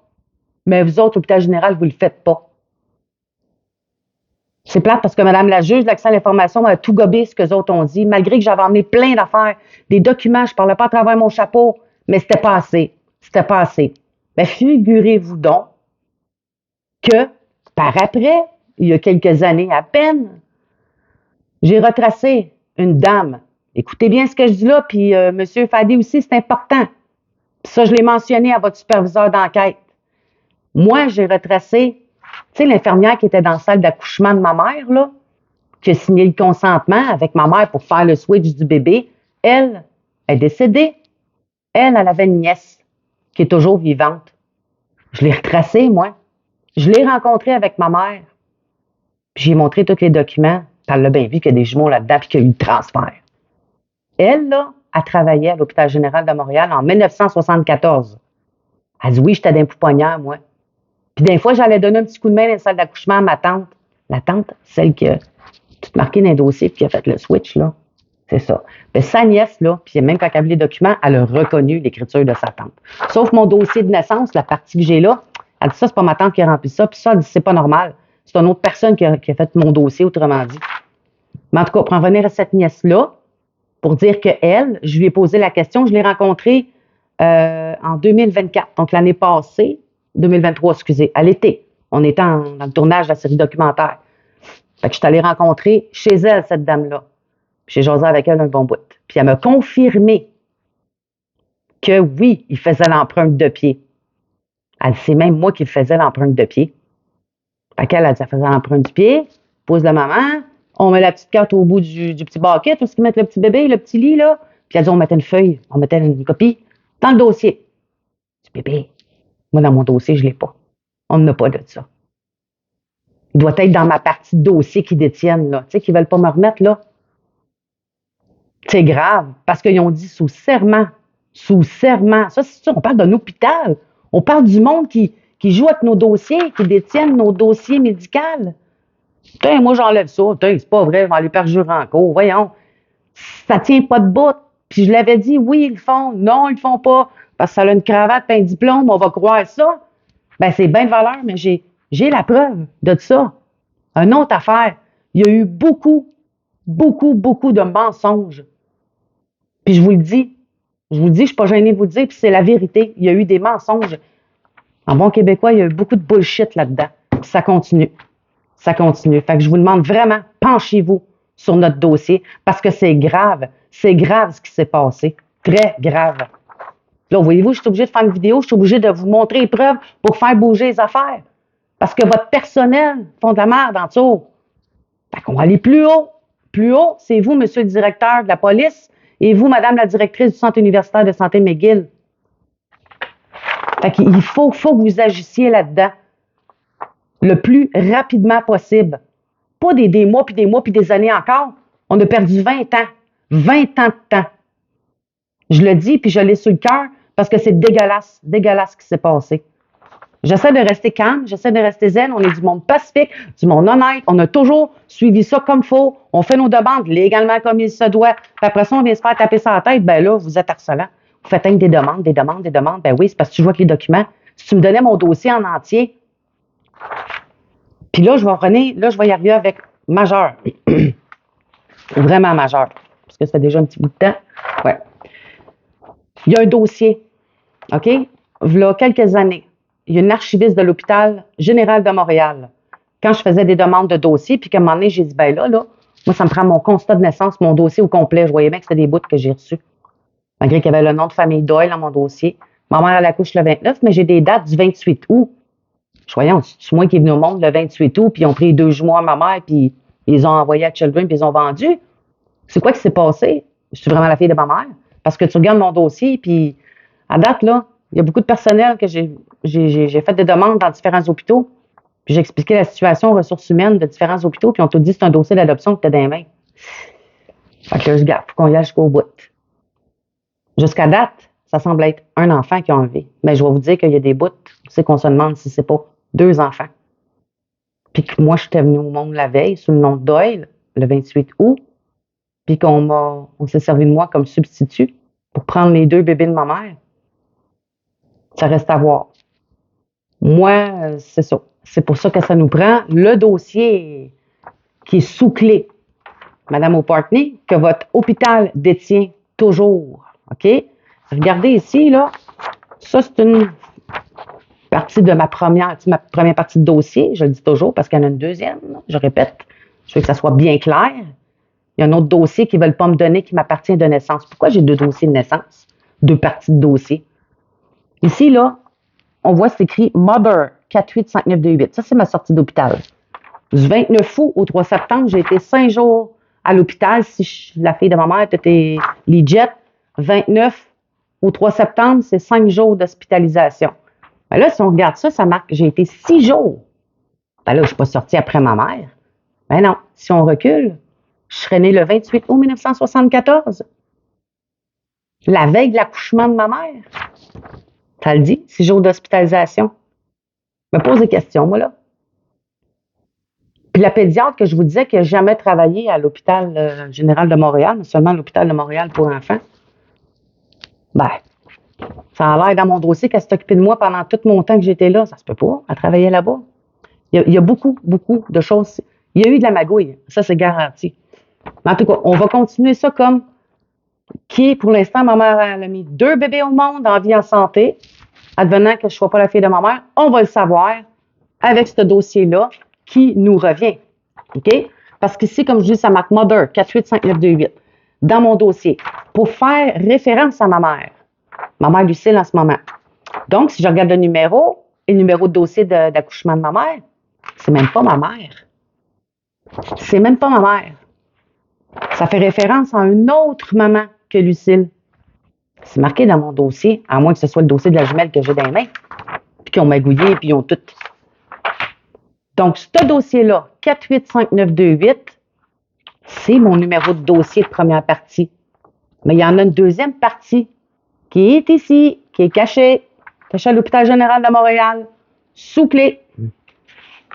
mais vous autres, l'hôpital général, vous le faites pas. C'est plate parce que Mme la juge de l'accès à l'information a tout gobé ce que les autres ont dit, malgré que j'avais emmené plein d'affaires, des documents, je parlais pas à travers mon chapeau, mais c'était pas assez. C'était pas assez. Ben, figurez-vous donc que, par après, il y a quelques années à peine, j'ai retracé une dame. Écoutez bien ce que je dis là, puis M. Fadi aussi, c'est important. Puis ça, je l'ai mentionné à votre superviseur d'enquête. Moi, j'ai retracé, tu sais, l'infirmière qui était dans la salle d'accouchement de ma mère, là, qui a signé le consentement avec ma mère pour faire le switch du bébé. Elle est décédée. Elle avait une nièce qui est toujours vivante. Je l'ai retracée, moi. Je l'ai rencontrée avec ma mère. Puis j'ai montré tous les documents. Puis elle l'a bien vu qu'il y a des jumeaux là-dedans puis qu'il y a eu le transfert. Elle, là, a travaillé à l'Hôpital général de Montréal en 1974. Elle dit oui, j'étais d'un pouponnière, moi. Puis des fois, j'allais donner un petit coup de main dans la salle d'accouchement à ma tante. La tante, celle qui a tout marqué dans un dossier puis qui a fait le switch, là. C'est ça. Puis sa nièce, là, puis même quand elle a vu les documents, elle a reconnu l'écriture de sa tante. Sauf mon dossier de naissance, la partie que j'ai là, elle dit ça, c'est pas ma tante qui a rempli ça. Puis ça, elle dit c'est pas normal. C'est une autre personne qui a fait mon dossier, autrement dit. Mais en tout cas, pour en revenir à cette nièce-là, pour dire qu'elle, je lui ai posé la question, je l'ai rencontrée en 2024, donc l'année passée, 2023, excusez, à l'été. On était dans le tournage de la série documentaire. Fait que je suis allée rencontrer chez elle, cette dame-là. Puis j'ai jasé avec elle un bon bout. Puis elle m'a confirmé que oui, il faisait l'empreinte de pied. Elle dit, c'est même moi qui faisais l'empreinte de pied. Fait qu'elle a dit, elle faisait l'empreinte du pied, pose la maman, on met la petite carte au bout du petit baquet, tout ce qui met le petit bébé, le petit lit, là. Puis elle dit, on mettait une feuille, on mettait une copie dans le dossier. Du bébé. Moi, dans mon dossier, je ne l'ai pas. On n'a pas de ça. Il doit être dans ma partie de dossier qu'ils détiennent, là. Tu sais, qu'ils ne veulent pas me remettre, là. C'est grave, parce qu'ils ont dit sous serment. Sous serment. Ça, c'est ça, on parle d'un hôpital. On parle du monde qui joue avec nos dossiers, qui détiennent nos dossiers médicaux. Putain, moi, j'enlève ça. Putain, c'est pas vrai, je vais aller perjurer en cours. Voyons. Ça tient pas de bout. Puis je l'avais dit, oui, ils le font. Non, ils le font pas. Parce que ça a une cravate et un diplôme, on va croire ça. Ben, c'est bien de valeur, mais j'ai la preuve de ça. Une autre affaire. Il y a eu beaucoup de mensonges. Puis je vous le dis, je ne suis pas gênée de vous le dire, puis c'est la vérité. Il y a eu des mensonges. En bon québécois, il y a eu beaucoup de bullshit là-dedans. Puis ça continue. Ça continue. Fait que je vous demande vraiment, penchez-vous sur notre dossier parce que c'est grave. C'est grave ce qui s'est passé. Très grave. Là, voyez-vous, je suis obligée de faire une vidéo, je suis obligée de vous montrer les preuves pour faire bouger les affaires. Parce que votre personnel font de la merde en dessous. Fait qu'on va aller plus haut. Plus haut, c'est vous, monsieur le directeur de la police, et vous, madame la directrice du Centre universitaire de santé McGill. Fait qu'il faut que vous agissiez là-dedans le plus rapidement possible. Pas des mois, puis des années encore. On a perdu 20 ans. 20 ans de temps. Je le dis, puis je l'ai sur le cœur, parce que c'est dégueulasse ce qui s'est passé. J'essaie de rester calme, j'essaie de rester zen. On est du monde pacifique, du monde honnête. On a toujours suivi ça comme il faut. On fait nos demandes légalement comme il se doit. Puis après ça, on vient se faire taper sur la tête. Ben là, vous êtes harcelant. Vous faites des demandes. Ben oui, c'est parce que tu joues avec les documents. Si tu me donnais mon dossier en entier, puis là, je vais y arriver avec majeur. Vraiment majeur. Parce que ça fait déjà un petit bout de temps. Ouais. Il y a un dossier. OK? Il y a quelques années. Il y a une archiviste de l'Hôpital général de Montréal. Quand je faisais des demandes de dossier, puis qu'à un moment donné, j'ai dit, ben là, moi, ça me prend mon constat de naissance, mon dossier au complet. Je voyais bien que c'était des bouts que j'ai reçus. Malgré qu'il y avait le nom de famille Doyle dans mon dossier. Ma mère, elle accouche le 29, mais j'ai des dates du 28 août. Voyons, c'est moi qui est venu au monde le 28 août, puis ils ont pris 2 jumeaux à ma mère, puis ils ont envoyé à Children, puis ils ont vendu. C'est quoi qui s'est passé? Je suis vraiment la fille de ma mère. Parce que tu regardes mon dossier, puis à date, là, il y a beaucoup de personnel que j'ai fait des demandes dans différents hôpitaux. Puis j'ai expliqué la situation aux ressources humaines de différents hôpitaux, puis on t'a dit que c'est un dossier d'adoption que tu as dans les mains. Fait que là, je garde, faut qu'on y aille jusqu'au bout. Jusqu'à date, ça semble être un enfant qui a enlevé. Mais je vais vous dire qu'il y a des bouts, c'est qu'on se demande si c'est pas 2 enfants. Puis que moi, j'étais venue au monde la veille sous le nom de Doyle, le 28 août, puis on s'est servi de moi comme substitut pour prendre les 2 bébés de ma mère. Ça reste à voir. Moi, c'est ça. C'est pour ça que ça nous prend le dossier qui est sous clé, Madame O'Partney, que votre hôpital détient toujours. OK? Regardez ici, là. Ça, c'est une partie de ma première partie de dossier. Je le dis toujours parce qu'il y en a une deuxième. Là. Je répète. Je veux que ça soit bien clair. Il y a un autre dossier qu'ils ne veulent pas me donner qui m'appartient de naissance. Pourquoi j'ai 2 dossiers de naissance? 2 parties de dossier. Ici, là, on voit c'est écrit Mother 485928. Ça, c'est ma sortie d'hôpital. Du 29 août au 3 septembre, j'ai été 5 jours à l'hôpital. Si la fille de ma mère était legit, 29 au 3 septembre, c'est 5 jours d'hospitalisation. Ben là, si on regarde ça, ça marque que j'ai été 6 jours. Ben là, je ne suis pas sortie après ma mère. Ben non, si on recule, je serais née le 28 août 1974. La veille de l'accouchement de ma mère. Ça le dit, 6 jours d'hospitalisation. Je me pose des questions, moi, là. Puis la pédiatre que je vous disais qui n'a jamais travaillé à l'hôpital général de Montréal, mais seulement à l'hôpital de Montréal pour enfants, ben, ça a l'air dans mon dossier qu'elle s'est occupée de moi pendant tout mon temps que j'étais là. Ça se peut pas. Elle travaillait là-bas. Il y a beaucoup, beaucoup de choses. Il y a eu de la magouille. Ça, c'est garanti. Mais en tout cas, on va continuer ça comme qui est, pour l'instant, ma mère elle a mis 2 bébés au monde en vie en santé. Advenant que je ne sois pas la fille de ma mère, on va le savoir avec ce dossier-là qui nous revient. OK? Parce qu'ici, comme je dis, ça marque Mother 485928 dans mon dossier pour faire référence à ma mère Lucille en ce moment. Donc, si je regarde le numéro et le numéro de dossier d'accouchement de ma mère, c'est même pas ma mère. C'est même pas ma mère. Ça fait référence à une autre maman que Lucille. C'est marqué dans mon dossier, à moins que ce soit le dossier de la jumelle que j'ai dans les mains, puis qu'ils ont magouillé, puis ils ont tout. Donc, ce dossier-là, 485928, c'est mon numéro de dossier de première partie. Mais il y en a une deuxième partie qui est ici, qui est cachée à l'hôpital général de Montréal, sous clé.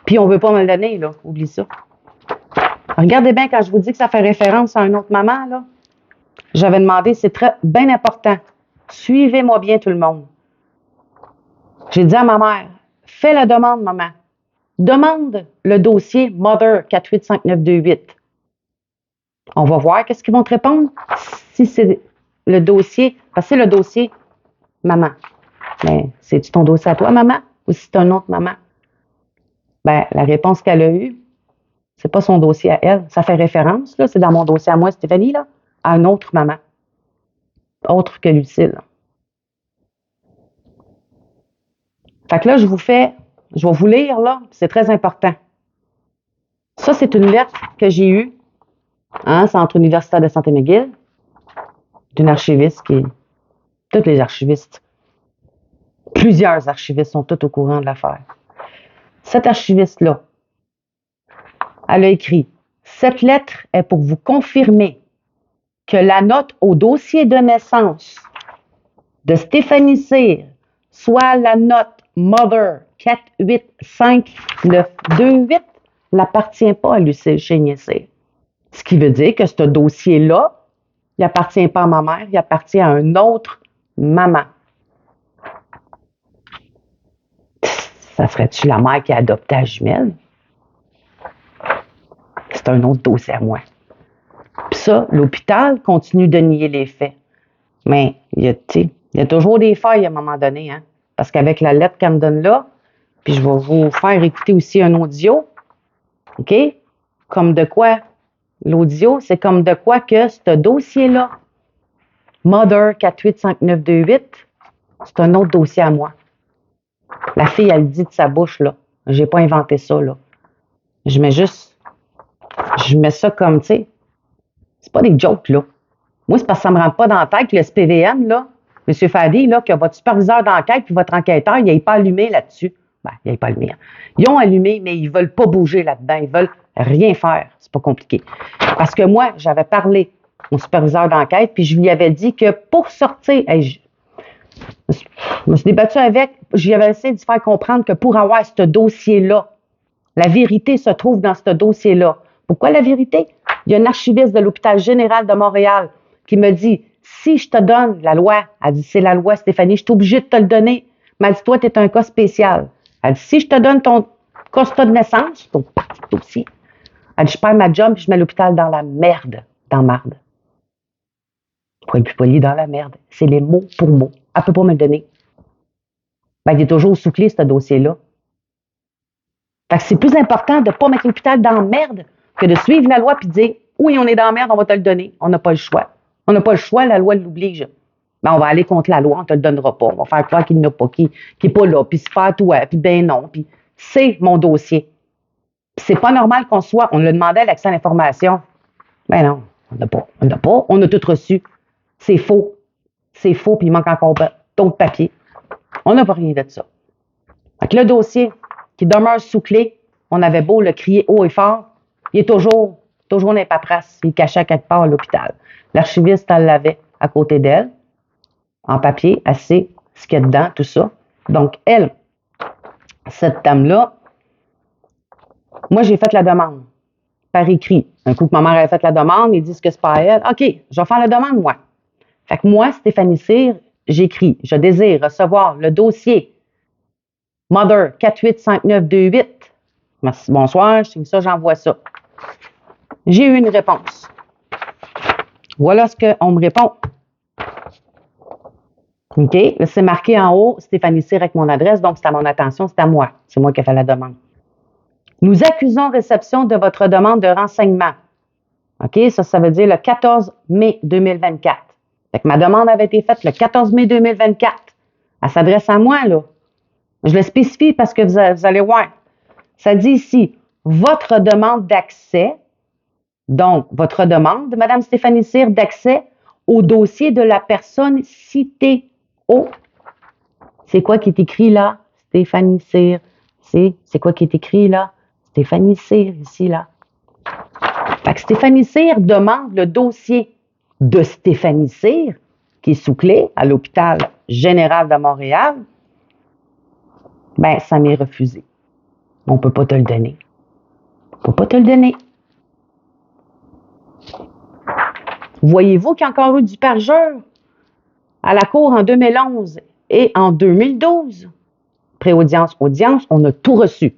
Puis on ne veut pas me le donner, là. Oublie ça. Regardez bien quand je vous dis que ça fait référence à une autre maman, là. J'avais demandé, c'est bien important. Suivez-moi bien tout le monde. J'ai dit à ma mère, fais la demande, maman. Demande le dossier Mother 485928. On va voir qu'est-ce qu'ils vont te répondre. Si c'est le dossier, parce que c'est le dossier maman. Mais c'est-tu ton dossier à toi, maman, ou si c'est un autre maman? Ben, la réponse qu'elle a eue, c'est pas son dossier à elle. Ça fait référence, là, c'est dans mon dossier à moi, Stéphanie, là, à une autre maman. Autre que Lucille. Fait que là, je vais vous lire, là, c'est très important. Ça, c'est une lettre que j'ai eue, Centre universitaire de santé McGill, d'une archiviste toutes les archivistes, plusieurs archivistes sont tous au courant de l'affaire. Cette archiviste-là, elle a écrit « Cette lettre est pour vous confirmer que la note au dossier de naissance de Stéphanie Cyr, soit la note Mother 485928, n'appartient pas à Lucille Chénier-Cyr. Ce qui veut dire que ce dossier-là, il n'appartient pas à ma mère, il appartient à une autre maman. » Ça serait-tu la mère qui a adopté la jumelle? C'est un autre dossier à moi. Puis ça, l'hôpital continue de nier les faits. Mais il y a toujours des failles à un moment donné, parce qu'avec la lettre qu'elle me donne là, puis je vais vous faire écouter aussi un audio, OK? Comme de quoi, l'audio, c'est comme de quoi que ce dossier-là, Mother 485928, c'est un autre dossier à moi. La fille, elle dit de sa bouche, là. J'ai pas inventé ça, là. Je mets ça comme, tu sais, c'est pas des jokes, là. Moi, c'est parce que ça me rentre pas dans la tête que le SPVM, là, M. Fadi, là, que votre superviseur d'enquête puis votre enquêteur, il n'est pas allumé là-dessus. Ben, il n'est pas allumé. Ils ont allumé, mais ils veulent pas bouger là-dedans. Ils veulent rien faire. C'est pas compliqué. Parce que moi, j'avais parlé mon superviseur d'enquête, puis je lui avais dit que pour sortir, je me suis débattue avec, j'y avais essayé de faire comprendre que pour avoir ce dossier-là, la vérité se trouve dans ce dossier-là. Pourquoi la vérité? Il y a un archiviste de l'hôpital général de Montréal qui me dit, si je te donne la loi, elle dit, c'est la loi, Stéphanie, je suis obligée de te le donner. Mais elle dit, toi, tu es un cas spécial. Elle dit, si je te donne ton constat de naissance, ton parti de dossier, elle dit, je perds ma job et je mets l'hôpital dans la merde. Dans marde. Pour être plus poli, dans la merde. C'est les mots pour mots. Elle ne peut pas me le donner. Ben, il est toujours sous-clé, ce dossier-là. Fait que c'est plus important de ne pas mettre l'hôpital dans la merde que de suivre la loi et de dire, oui, on est dans la merde, on va te le donner. On n'a pas le choix. On n'a pas le choix, la loi l'oblige. Ben, on va aller contre la loi, on ne te le donnera pas. On va faire croire qu'il n'a pas, qu'il n'est pas là, puis se faire toi, puis ben non, puis c'est mon dossier. Puis c'est pas normal qu'on soit, on le demandait à l'accès à l'information. Ben non, on n'a pas. On n'a pas, on a tout reçu. C'est faux. C'est faux, puis il manque encore d'autres papiers. On n'a pas rien de ça. Fait que le dossier qui demeure sous clé, on avait beau le crier haut et fort, il est toujours dans les paperasses. Il est caché à quelque part à l'hôpital. L'archiviste, elle l'avait à côté d'elle, en papier, assez, ce qu'il y a dedans, tout ça. Donc, elle, cette dame-là, moi, j'ai fait la demande par écrit. Un coup que ma mère avait fait la demande, ils disent que c'est pas à elle. OK, je vais faire la demande, moi. Fait que moi, Stéphanie Cyr, j'écris, je désire recevoir le dossier Mother 485928. Merci, bonsoir, je signe ça, j'envoie ça. J'ai eu une réponse. Voilà ce qu'on me répond. OK, là, c'est marqué en haut, Stéphanie Cyr avec mon adresse, donc c'est à mon attention, c'est à moi. C'est moi qui ai fait la demande. Nous accusons réception de votre demande de renseignement. OK, ça veut dire le 14 mai 2024. Fait que ma demande avait été faite le 14 mai 2024. Elle s'adresse à moi, là. Je le spécifie parce que vous allez voir. Ça dit ici, votre demande d'accès, donc votre demande, Mme Stéphanie Cyr, d'accès au dossier de la personne citée au. C'est quoi qui est écrit là? Stéphanie Cyr. C'est quoi qui est écrit là? Stéphanie Cyr, ici, là. Fait que Stéphanie Cyr demande le dossier de Stéphanie Cyr, qui est sous clé à l'hôpital général de Montréal. Ben, ça m'est refusé. On ne peut pas te le donner. On ne peut pas te le donner. Voyez-vous qu'il y a encore eu du perjure à la Cour en 2011 et en 2012? Pré-audience, audience, on a tout reçu.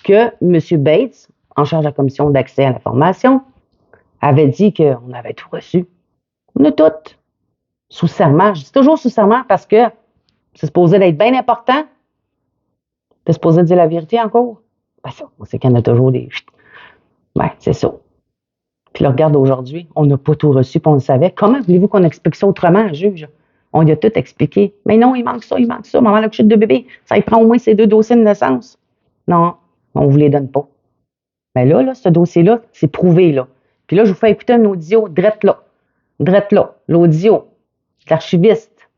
Que M. Bates, en charge de la commission d'accès à l'information, avait dit qu'on avait tout reçu. On a tout. Sous serment. Je dis toujours sous serment parce que c'est supposé d'être bien important. C'est supposé dire la vérité en cours. Ben ça, on sait qu'il y en a toujours des... Ben, c'est ça. Puis là, regarde aujourd'hui, on n'a pas tout reçu, puis on le savait. Comment voulez-vous qu'on explique ça autrement, juge? On lui a tout expliqué. Mais non, il manque ça, il manque ça. Maman, la chute de bébé, ça y prend au moins ces 2 dossiers de naissance. Non, on ne vous les donne pas. Mais là, ce dossier-là, c'est prouvé, là. Puis là, je vous fais écouter un audio drette là. L'audio de l'archiviste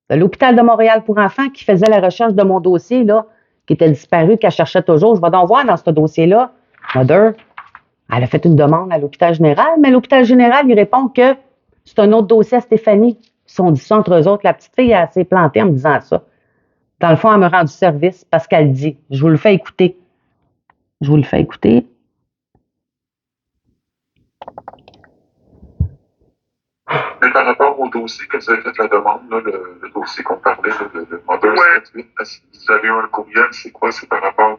de l'hôpital de Montréal pour enfants qui faisait la recherche de mon dossier, là, qui était disparu, qu'elle cherchait toujours. Je vais donc voir dans ce dossier-là. Mother, elle a fait une demande à l'hôpital général, mais l'hôpital général, il répond que c'est un autre dossier à Stéphanie. Ils sont dit ça entre eux autres. La petite fille, elle s'est plantée en me disant ça. Dans le fond, elle me rend du service parce qu'elle dit. Je vous le fais écouter. Mais par rapport au dossier que vous avez fait la demande, là, le dossier qu'on parlait, le Mother 48, vous avez un courriel, c'est quoi? C'est par rapport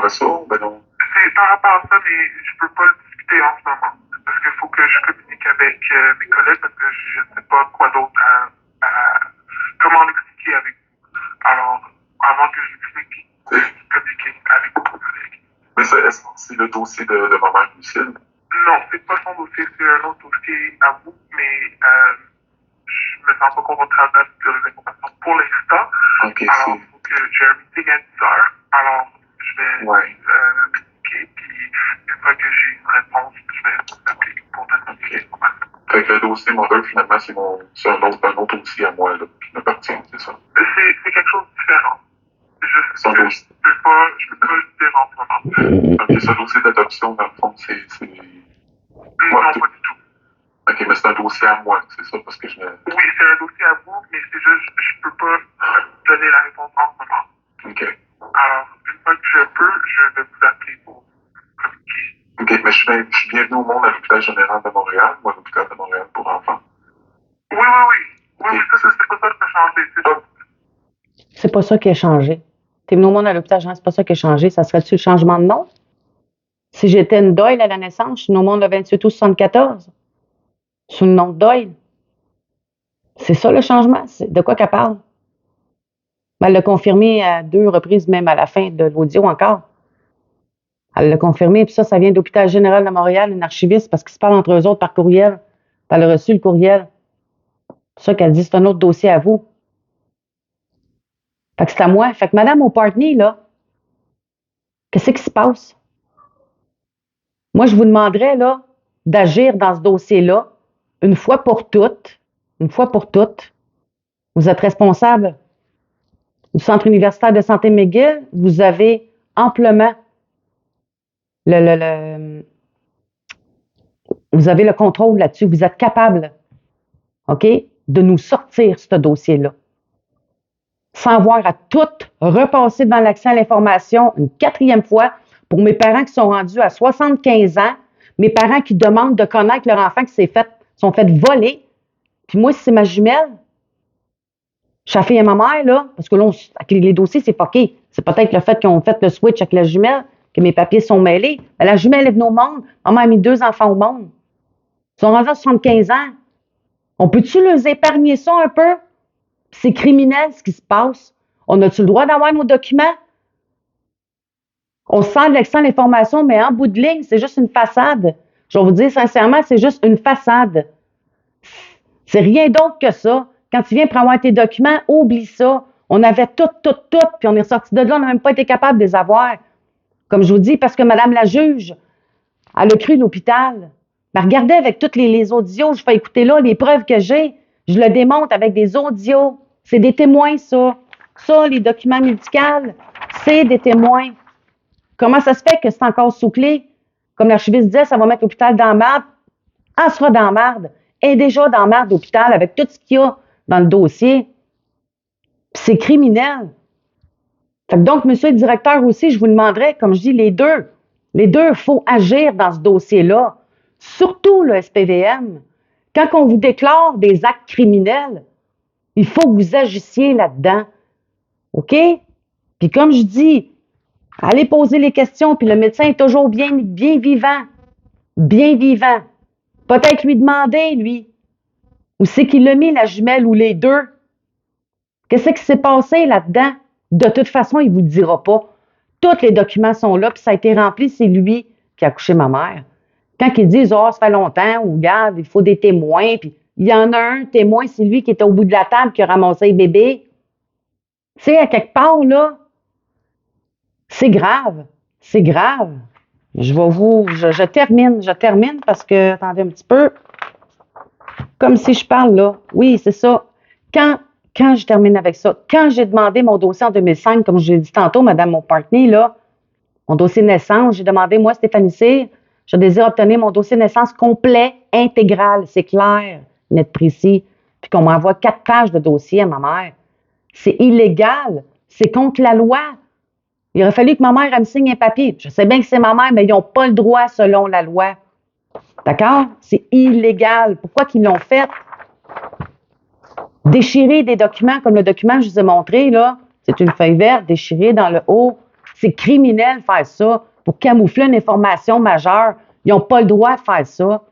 à ça? Ben non. C'est par rapport à ça, mais je peux pas le discuter en ce moment. Parce qu'il faut que je communique avec mes collègues parce que je ne sais pas quoi d'autre comment l'expliquer avec vous. Alors, avant que je l'explique, communiquer avec vos collègues. Mais ça, est-ce que c'est le dossier de maman Lucille? Non, c'est pas son dossier, c'est un autre dossier à vous, mais je me sens pas confortable de les informations pour l'instant. Ok, alors, il faut que j'ai un meeting à 10 heures. Alors, je vais communiquer, puis une fois que j'ai une réponse, je vais vous appeler pour donner des informations. Fait que le dossier Mother, finalement, c'est un autre dossier à moi, là, qui m'appartient, c'est ça? C'est quelque chose de différent. Je peux pas le dire en ce moment. Ok, ce dossier d'adoption, dans le fond, c'est... Non, pas du tout. ambulance. OK. Alors, une fois que je peux, je vais vous appeler pour communiquer. OK, mais je suis bienvenue au monde à l'hôpital général de Montréal ou à l'hôpital de Montréal pour enfants. Oui, ça, c'est pas ça qui a changé. C'est ça. C'est pas ça qui a changé. T'es venu au monde à l'hôpital, c'est pas ça qui a changé. Ça serait-tu le changement de nom? Si j'étais une Doyle à la naissance, je suis venue au monde le 28 août 74. Sous le nom de Doyle. C'est ça le changement? C'est de quoi qu'elle parle? Ben, elle l'a confirmé à 2 reprises, même à la fin de l'audio encore. Elle l'a confirmé, puis ça vient de l'hôpital général de Montréal, une archiviste, parce qu'ils se parlent entre eux autres par courriel. Puis elle a reçu le courriel. C'est ça qu'elle dit, c'est un autre dossier à vous. Fait que c'est à moi. Fait que Madame O'Partney, là, qu'est-ce qui se passe? Moi, je vous demanderais, là, d'agir dans ce dossier-là, une fois pour toutes. Une fois pour toutes. Vous êtes responsable du Centre universitaire de santé McGill. Vous avez amplement vous avez le contrôle là-dessus. Vous êtes capable, OK, de nous sortir ce dossier-là. Sans avoir à tout repasser devant l'accès à l'information une 4e fois pour mes parents qui sont rendus à 75 ans, mes parents qui demandent de connaître leur enfant qui sont fait voler. Puis moi, si c'est ma jumelle, sa fille et ma mère, là, parce que là, avec les dossiers, c'est fucké. C'est peut-être le fait qu'ils ont fait le switch avec la jumelle, que mes papiers sont mêlés. Mais la jumelle est venue au monde. Maman a mis 2 enfants au monde. Ils sont rendus à 75 ans. On peut-tu leur épargner ça un peu? C'est criminel ce qui se passe. On a-tu le droit d'avoir nos documents? On sent de l'accès à l'information, mais en bout de ligne, c'est juste une façade. Je vais vous dire sincèrement, c'est juste une façade. C'est rien d'autre que ça. Quand tu viens pour avoir tes documents, oublie ça. On avait tout, puis on est sorti de là, on n'a même pas été capable de les avoir. Comme je vous dis, parce que Madame la juge, elle a cru l'hôpital. Mais regardez avec toutes les audios, je fais écouter là, les preuves que j'ai, je le démontre avec des audios. C'est des témoins, ça. Ça, les documents médicaux, c'est des témoins. Comment ça se fait que c'est encore sous clé? Comme l'archiviste disait, ça va mettre l'hôpital dans la merde. Elle sera dans la merde. Elle est déjà dans la merde d'hôpital avec tout ce qu'il y a dans le dossier. Puis c'est criminel. Fait que donc, monsieur le directeur aussi, je vous demanderais, comme je dis, les deux, il faut agir dans ce dossier-là. Surtout le SPVM. Quand on vous déclare des actes criminels, il faut que vous agissiez là-dedans. OK? Puis comme je dis, allez poser les questions, puis le médecin est toujours bien vivant. Bien vivant. Peut-être lui demander, lui, où c'est qu'il l'a mis, la jumelle, ou les deux. Qu'est-ce qui s'est passé là-dedans? De toute façon, il ne vous le dira pas. Tous les documents sont là, puis ça a été rempli, c'est lui qui a couché ma mère. Quand ils disent, oh, ça fait longtemps, ou regarde, il faut des témoins, puis il y en a un témoin, c'est lui qui était au bout de la table, qui a ramassé le bébé. Tu sais, à quelque part, là, c'est grave. C'est grave. Je termine parce que, attendez un petit peu. Comme si je parle là. Oui, c'est ça. Quand je termine avec ça, quand j'ai demandé mon dossier en 2005, comme je l'ai dit tantôt, Mme O'Partney, là, mon dossier de naissance, j'ai demandé, moi, Stéphanie Cyr, je désire obtenir mon dossier de naissance complet, intégral, c'est clair, net précis, puis qu'on m'envoie 4 pages de dossier à ma mère. C'est illégal. C'est contre la loi. Il aurait fallu que ma mère elle me signe un papier. Je sais bien que c'est ma mère, mais ils n'ont pas le droit selon la loi. D'accord? C'est illégal. Pourquoi qu'ils l'ont fait? Déchirer des documents comme le document que je vous ai montré, là, c'est une feuille verte déchirée dans le haut. C'est criminel de faire ça pour camoufler une information majeure. Ils n'ont pas le droit de faire ça.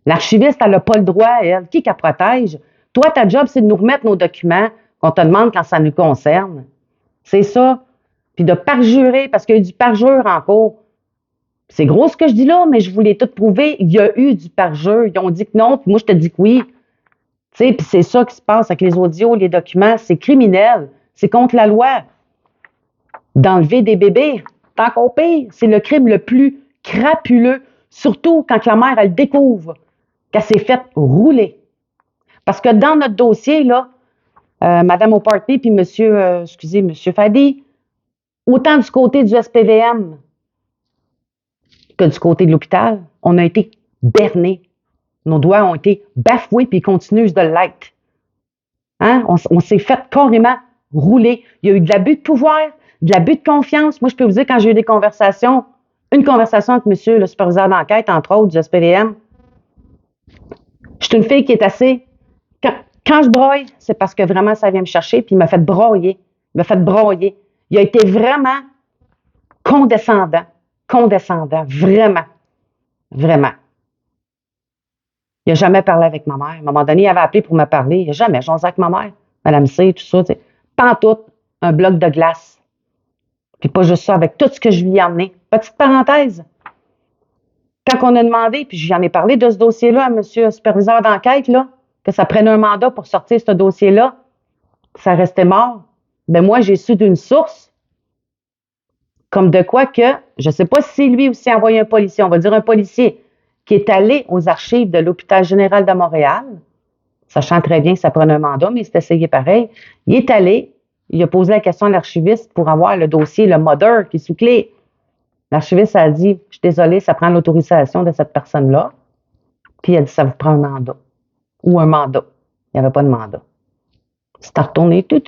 L'archiviste, elle n'a pas le droit, elle. Qui qu'elle protège? Toi, ta job, c'est de nous remettre nos documents qu'on te demande quand ça nous concerne. C'est ça. Puis de parjurer, parce qu'il y a eu du parjure en cours. C'est gros ce que je dis là, mais je vous l'ai tout prouvé. Il y a eu du parjure. Ils ont dit que non, puis moi, je te dis que oui. Tu sais, puis c'est ça qui se passe avec les audios, les documents. C'est criminel. C'est contre la loi. D'enlever des bébés, tant qu'on pire, c'est le crime le plus crapuleux, surtout quand la mère, elle découvre qu'elle s'est faite rouler. Parce que dans notre dossier, là, Mme O'Partney puis M. Fadi, autant du côté du SPVM que du côté de l'hôpital, on a été bernés. Nos doigts ont été bafoués puis ils continuent de l'être. Hein? On s'est fait carrément roulé. Il y a eu de l'abus de pouvoir, de l'abus de confiance. Moi, je peux vous dire, quand j'ai eu une conversation avec monsieur le superviseur d'enquête, entre autres, du SPVM, je suis une fille qui est assez... Quand je broye, c'est parce que vraiment, ça vient me chercher, puis il m'a fait broyer. Il a été vraiment condescendant, vraiment, vraiment. Il n'a jamais parlé avec ma mère. À un moment donné, il avait appelé pour me parler. Il n'a jamais jasé avec ma mère. Madame C, tout ça. Pantoute, un bloc de glace. Puis pas juste ça, avec tout ce que je lui ai amené. Petite parenthèse. Quand on a demandé, puis j'en ai parlé de ce dossier-là à monsieur le superviseur d'enquête, là, que ça prenne un mandat pour sortir ce dossier-là, ça restait mort. Ben moi, j'ai su d'une source, comme de quoi que, je ne sais pas si lui aussi a envoyé un policier, on va dire un policier, qui est allé aux archives de l'Hôpital général de Montréal, sachant très bien que ça prenait un mandat, mais il s'est essayé pareil. Il est allé, il a posé la question à l'archiviste pour avoir le dossier, le mother qui est sous clé. L'archiviste a dit, je suis désolé, ça prend l'autorisation de cette personne-là. Puis il a dit, ça vous prend un mandat. Ou un mandat. Il n'y avait pas de mandat. C'est à retourner tout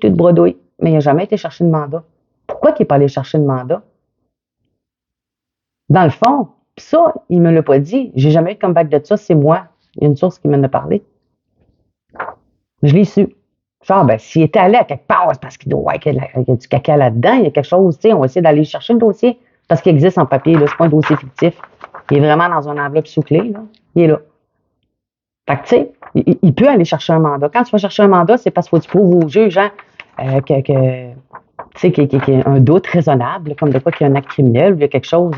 bredouille. Mais il n'a jamais été chercher de mandat. Pourquoi il n'est pas allé chercher de mandat? Dans le fond, ça, il ne me l'a pas dit. J'ai jamais eu de comeback de ça, c'est moi. Il y a une source qui m'en a parlé. Je l'ai su. Genre, ben, s'il était allé à quelque part, c'est parce qu'il doit y a du caca là-dedans, il y a quelque chose, tu sais, on va essayer d'aller chercher le dossier. Parce qu'il existe en papier, là, c'est pas un dossier fictif. Il est vraiment dans une enveloppe sous clé, là. Il est là. Fait que, tu sais, il peut aller chercher un mandat. Quand tu vas chercher un mandat, c'est parce qu'il faut que tu prouves au juge, hein, tu sais, qu'il y a un doute raisonnable, comme de quoi qu'il y a un acte criminel ou il y a quelque chose.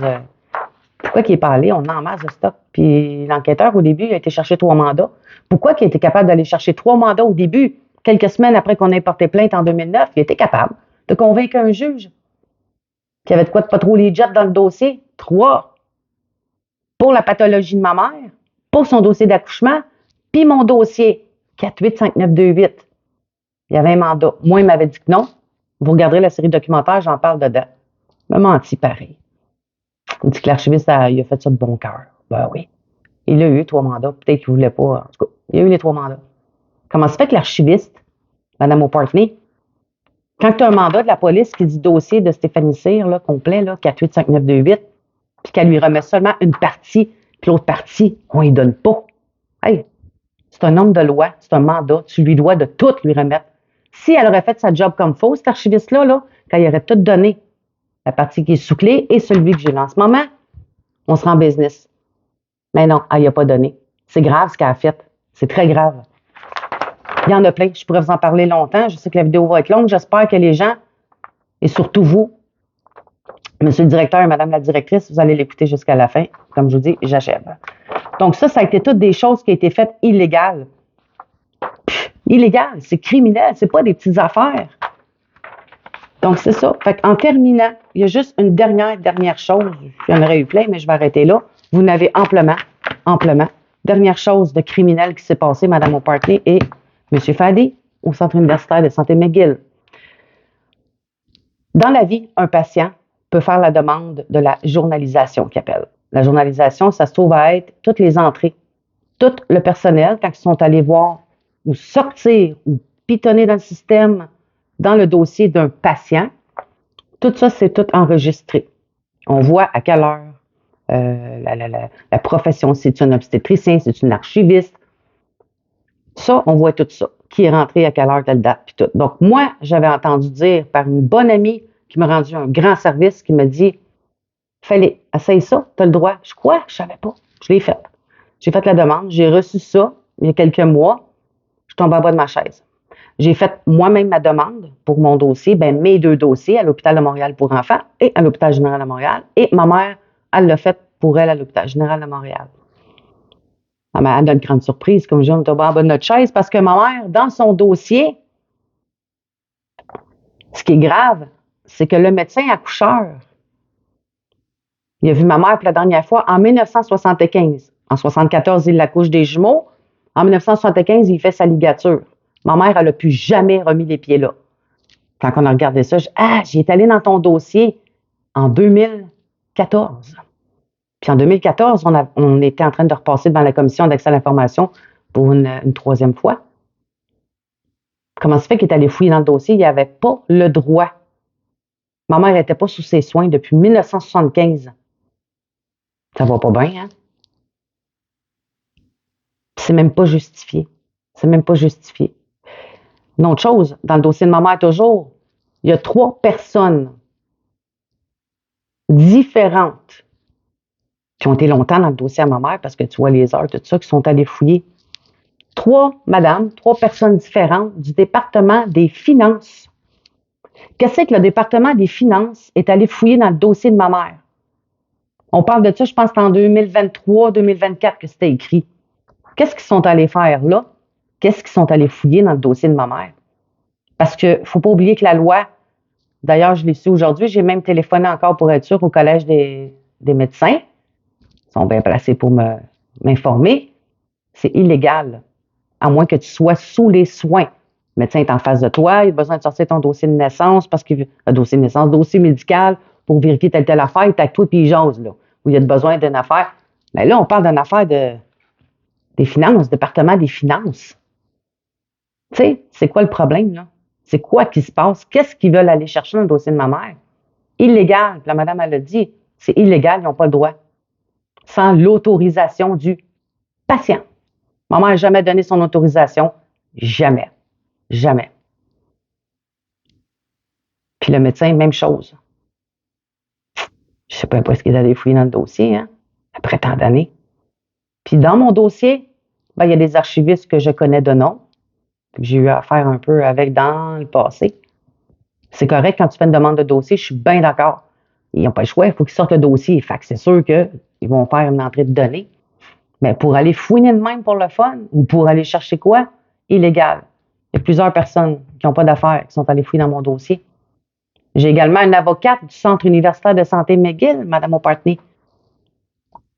Pourquoi qu'il n'est pas allé? On a en masse de stock. Puis l'enquêteur, au début, il a été chercher 3 mandats. Pourquoi qu'il a été capable d'aller chercher 3 mandats au début, quelques semaines après qu'on ait porté plainte en 2009? Il était capable de convaincre un juge qu'il y avait de quoi de pas trop legit dans le dossier. 3. Pour la pathologie de ma mère, pour son dossier d'accouchement, puis mon dossier 485928. Il y avait un mandat. Moi, il m'avait dit que non. Vous regarderez la série documentaire, j'en parle dedans. Il m'a menti pareil. Il dit que l'archiviste, il a fait ça de bon cœur. Ben oui. Il a eu 3 mandats. Peut-être qu'il ne voulait pas. En tout cas, il a eu les 3 mandats. Comment se fait que l'archiviste, Mme O'Partney, quand tu as un mandat de la police qui dit dossier de Stéphanie Cyr, là, complet, là, 485928, puis qu'elle lui remet seulement une partie, puis l'autre partie, on ne lui donne pas. Hey, c'est un homme de loi, c'est un mandat, tu lui dois de tout lui remettre. Si elle aurait fait sa job comme faux, cet archiviste-là, là, quand il aurait tout donné, la partie qui est sous clé et celui que j'ai là en ce moment, on sera en business. Mais non, elle n'y a pas donné. C'est grave ce qu'elle a fait. C'est très grave. Il y en a plein. Je pourrais vous en parler longtemps. Je sais que la vidéo va être longue. J'espère que les gens, et surtout vous, monsieur le directeur et madame la directrice, vous allez l'écouter jusqu'à la fin. Comme je vous dis, j'achève. Donc ça a été toutes des choses qui ont été faites illégales. Illégales, c'est criminel, c'est pas des petites affaires. Donc c'est ça. Fait en terminant, il y a juste une dernière chose. J'en aurais eu plein, mais je vais arrêter là. Vous n'avez amplement. Dernière chose de criminel qui s'est passé, Mme O'Partney et M. Fady au Centre universitaire de santé McGill. Dans la vie, un patient peut faire la demande de la journalisation qu'il appelle. La journalisation, ça se trouve à être toutes les entrées. Tout le personnel, quand ils sont allés voir ou sortir ou pitonner dans le système, dans le dossier d'un patient, tout ça, c'est tout enregistré. On voit à quelle heure la profession, c'est un obstétricien, c'est une archiviste. Ça, on voit tout ça. Qui est rentré à quelle heure, telle date, puis tout. Donc, moi, j'avais entendu dire par une bonne amie qui m'a rendu un grand service, qui m'a dit, fallait, essaye ça, tu as le droit. Je crois, je savais pas. Je l'ai fait. J'ai fait la demande, j'ai reçu ça il y a quelques mois. Je tombe en bas de ma chaise. J'ai fait moi-même ma demande pour mon dossier, mes 2 dossiers à l'Hôpital de Montréal pour enfants et à l'Hôpital général de Montréal. Et ma mère, elle l'a fait pour elle à l'Hôpital général de Montréal. À notre grande surprise, comme je dis, on était en bas de notre chaise parce que ma mère, dans son dossier, ce qui est grave, c'est que le médecin accoucheur, il a vu ma mère pour la dernière fois en 1975. En 1974, il l'accouche des jumeaux. En 1975, il fait sa ligature. Ma mère, elle n'a plus jamais remis les pieds là. Quand on a regardé ça, j'y étais allée dans ton dossier en 2014. Puis en 2014, on était en train de repasser devant la commission d'accès à l'information pour une 3e fois. Comment se fait qu'il est allé fouiller dans le dossier? Il n'avait pas le droit. Ma mère n'était pas sous ses soins depuis 1975. Ça va pas bien, hein? C'est même pas justifié. C'est même pas justifié. Une autre chose, dans le dossier de ma mère toujours, il y a 3 personnes différentes qui ont été longtemps dans le dossier à ma mère, parce que tu vois les heures, tout ça, qui sont allées fouiller. 3 personnes différentes du département des finances. Qu'est-ce que le département des finances est allé fouiller dans le dossier de ma mère? On parle de ça, je pense que c'est en 2023-2024 que c'était écrit. Qu'est-ce qu'ils sont allés faire là? Qu'est-ce qu'ils sont allés fouiller dans le dossier de ma mère? Parce que faut pas oublier que la loi, d'ailleurs, je l'ai su aujourd'hui, j'ai même téléphoné encore pour être sûr au Collège des médecins. Ils sont bien placés pour m'informer. C'est illégal, à moins que tu sois sous les soins. Le médecin est en face de toi, il a besoin de sortir ton dossier de naissance, parce qu'il dossier de naissance, dossier médical, pour vérifier telle affaire, il est avec toi puis il jase, là, où il y a besoin d'une affaire. Mais là, on parle d'une affaire des finances, département des finances. Tu sais, c'est quoi le problème, là? C'est quoi qui se passe? Qu'est-ce qu'ils veulent aller chercher dans le dossier de ma mère? Illégal. Puis la madame, elle a dit, c'est illégal, ils n'ont pas le droit. Sans l'autorisation du patient. Maman n'a jamais donné son autorisation. Jamais. Jamais. Puis le médecin, même chose. Je ne sais pas ce qu'il est allé fouiller dans le dossier, hein, après tant d'années. Puis dans mon dossier, ben, il y a des archivistes que je connais de nom, que j'ai eu affaire un peu avec dans le passé. C'est correct quand tu fais une demande de dossier, je suis bien d'accord. Ils n'ont pas le choix, il faut qu'ils sortent le dossier. Fait que c'est sûr qu'ils vont faire une entrée de données. Mais pour aller fouiner de même pour le fun, ou pour aller chercher quoi? Illégal. Il y a plusieurs personnes qui n'ont pas d'affaires qui sont allées fouiller dans mon dossier. J'ai également une avocate du Centre universitaire de santé McGill, Mme O'Partney.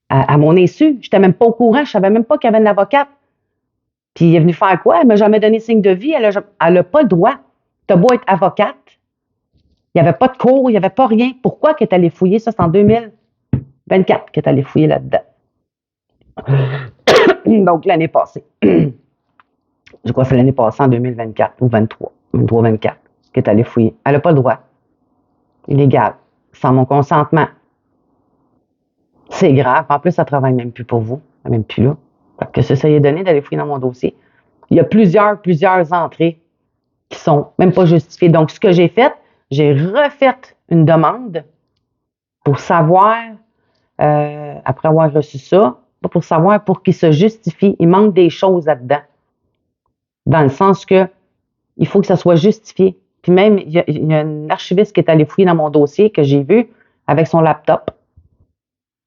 À mon insu, je n'étais même pas au courant, je ne savais même pas qu'il y avait une avocate. Puis il est venu faire quoi? Elle ne m'a jamais donné signe de vie, elle n'a pas le droit. Tu as beau être avocate, il n'y avait pas de cours, il n'y avait pas rien. Pourquoi qu'elle est allée fouiller? Ça, c'est en 2024 qu'elle est allée fouiller là-dedans. Donc, l'année passée. Je crois que c'est l'année passée, en 2024 ou 23-24, qu'elle est allée fouiller. Elle n'a pas le droit. Illégal. Sans mon consentement. C'est grave. En plus, ça ne travaille même plus pour vous. Elle n'est même plus là. Fait que ça y est donné d'aller fouiller dans mon dossier. Il y a plusieurs entrées qui sont même pas justifiées. Donc, ce que j'ai fait, j'ai refait une demande pour savoir, après avoir reçu ça, pour savoir pour qu'il se justifie. Il manque des choses là-dedans. Dans le sens que il faut que ça soit justifié. Puis même, il y a un archiviste qui est allé fouiller dans mon dossier que j'ai vu avec son laptop.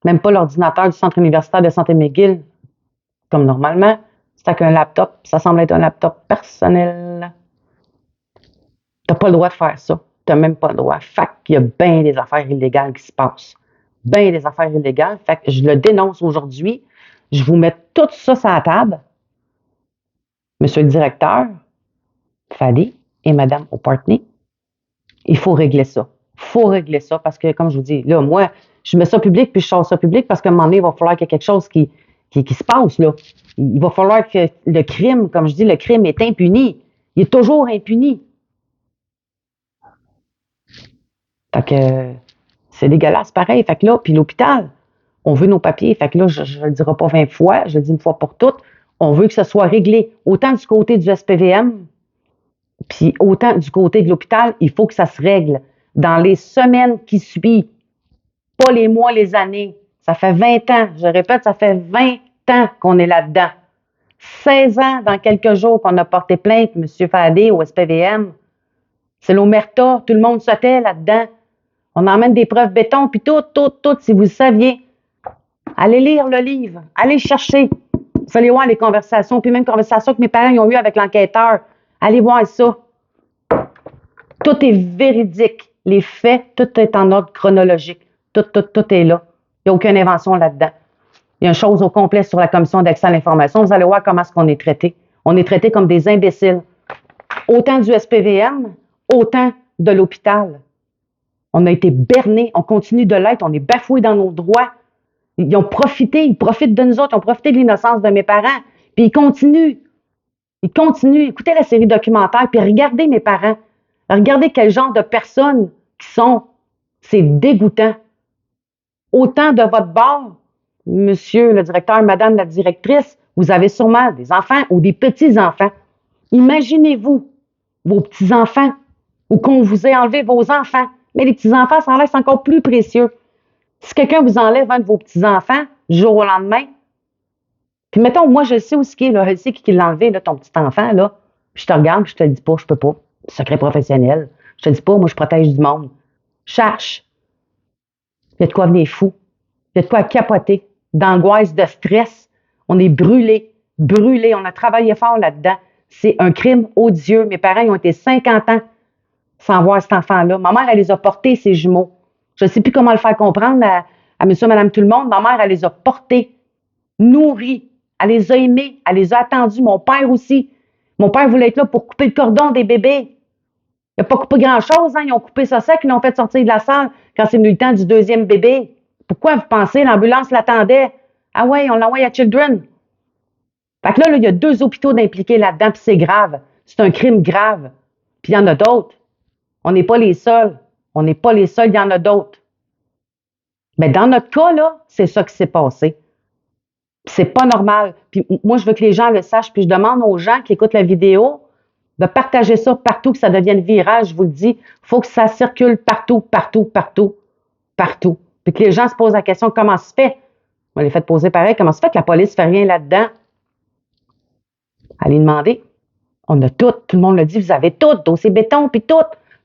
Même pas l'ordinateur du Centre universitaire de santé McGill, comme normalement. C'est avec un laptop. Ça semble être un laptop personnel. T'as pas le droit de faire ça. T'as même pas le droit. Fait qu'il y a bien des affaires illégales qui se passent. Bien des affaires illégales. Fait que je le dénonce aujourd'hui. Je vous mets tout ça sur la table. Monsieur le directeur, Fadi et Mme O'Partney, il faut régler ça. Il faut régler ça parce que, comme je vous dis, là, moi, je mets ça public puis je sors ça public parce qu'à un moment donné, il va falloir qu'il y ait quelque chose qui se passe, là. Il va falloir que le crime, comme je dis, le crime est impuni. Il est toujours impuni. Fait que c'est dégueulasse, pareil. Fait que là, puis l'hôpital, on veut nos papiers. Fait que là, je ne le dirai pas 20 fois, je le dis une fois pour toutes. On veut que ce soit réglé. Autant du côté du SPVM, puis autant du côté de l'hôpital, il faut que ça se règle dans les semaines qui suivent, pas les mois, les années. Ça fait 20 ans, je répète, ça fait 20 ans qu'on est là-dedans. 16 ans dans quelques jours qu'on a porté plainte, M. Fadé, au SPVM. C'est l'omerta, tout le monde se tait là-dedans. On emmène des preuves béton, puis tout, si vous le saviez. Allez lire le livre, allez chercher. Vous allez voir les conversations, puis même conversations que mes parents ont eues avec l'enquêteur. Allez voir ça. Tout est véridique. Les faits, tout est en ordre chronologique. Tout est là. Il n'y a aucune invention là-dedans. Il y a une chose au complet sur la commission d'accès à l'information. Vous allez voir comment est-ce qu'on est traité. On est traité comme des imbéciles. Autant du SPVM, autant de l'hôpital. On a été bernés, on continue de l'être, on est bafoués dans nos droits. Ils ont profité, ils profitent de nous autres, ils ont profité de l'innocence de mes parents, puis ils continuent. Ils continuent. Écoutez la série documentaire, puis regardez mes parents. Regardez quel genre de personnes qui sont. C'est dégoûtant. Autant de votre bord, monsieur le directeur, madame la directrice, vous avez sûrement des enfants ou des petits-enfants. Imaginez-vous vos petits-enfants ou qu'on vous ait enlevé vos enfants. Mais les petits-enfants, ça en l'air, c'est encore plus précieux. Si quelqu'un vous enlève un de vos petits-enfants, du jour au lendemain, puis mettons, moi, je sais où ce qui est, là, je sais qui l'a enlevé, là, ton petit enfant, là, puis je te regarde, puis je te le dis pas, je peux pas. Secret professionnel. Je te dis pas, moi, je protège du monde. Cherche. Il y a de quoi venir fou. Il y a de quoi capoter. D'angoisse, de stress. On est brûlé. Brûlé. On a travaillé fort là-dedans. C'est un crime odieux. Mes parents, ils ont été 50 ans sans voir cet enfant-là. Ma mère, elle les a portés, ses jumeaux. Je ne sais plus comment le faire comprendre à monsieur, madame, tout le monde. Ma mère, elle les a portés, nourris. Elle les a aimés. Elle les a attendus. Mon père aussi. Mon père voulait être là pour couper le cordon des bébés. Il n'a pas coupé grand-chose, hein? Ils ont coupé ça sec, ils l'ont fait sortir de la salle quand c'est venu le temps du deuxième bébé. Pourquoi vous pensez l'ambulance l'attendait? Ah ouais, on l'envoie à Children. Fait que là, il y a 2 hôpitaux d'impliqués là-dedans, puis c'est grave. C'est un crime grave. Puis il y en a d'autres. On n'est pas les seuls. On n'est pas les seuls, il y en a d'autres. Mais dans notre cas, là, c'est ça qui s'est passé. C'est pas normal. Puis moi, je veux que les gens le sachent, puis je demande aux gens qui écoutent la vidéo de partager ça partout, que ça devienne viral, je vous le dis. Il faut que ça circule partout, partout, partout, partout. Puis que les gens se posent la question, comment se fait? On les fait poser pareil, comment se fait que la police ne fait rien là-dedans? Allez demander. On a tout le monde le dit, vous avez tout, dossier béton, puis tout,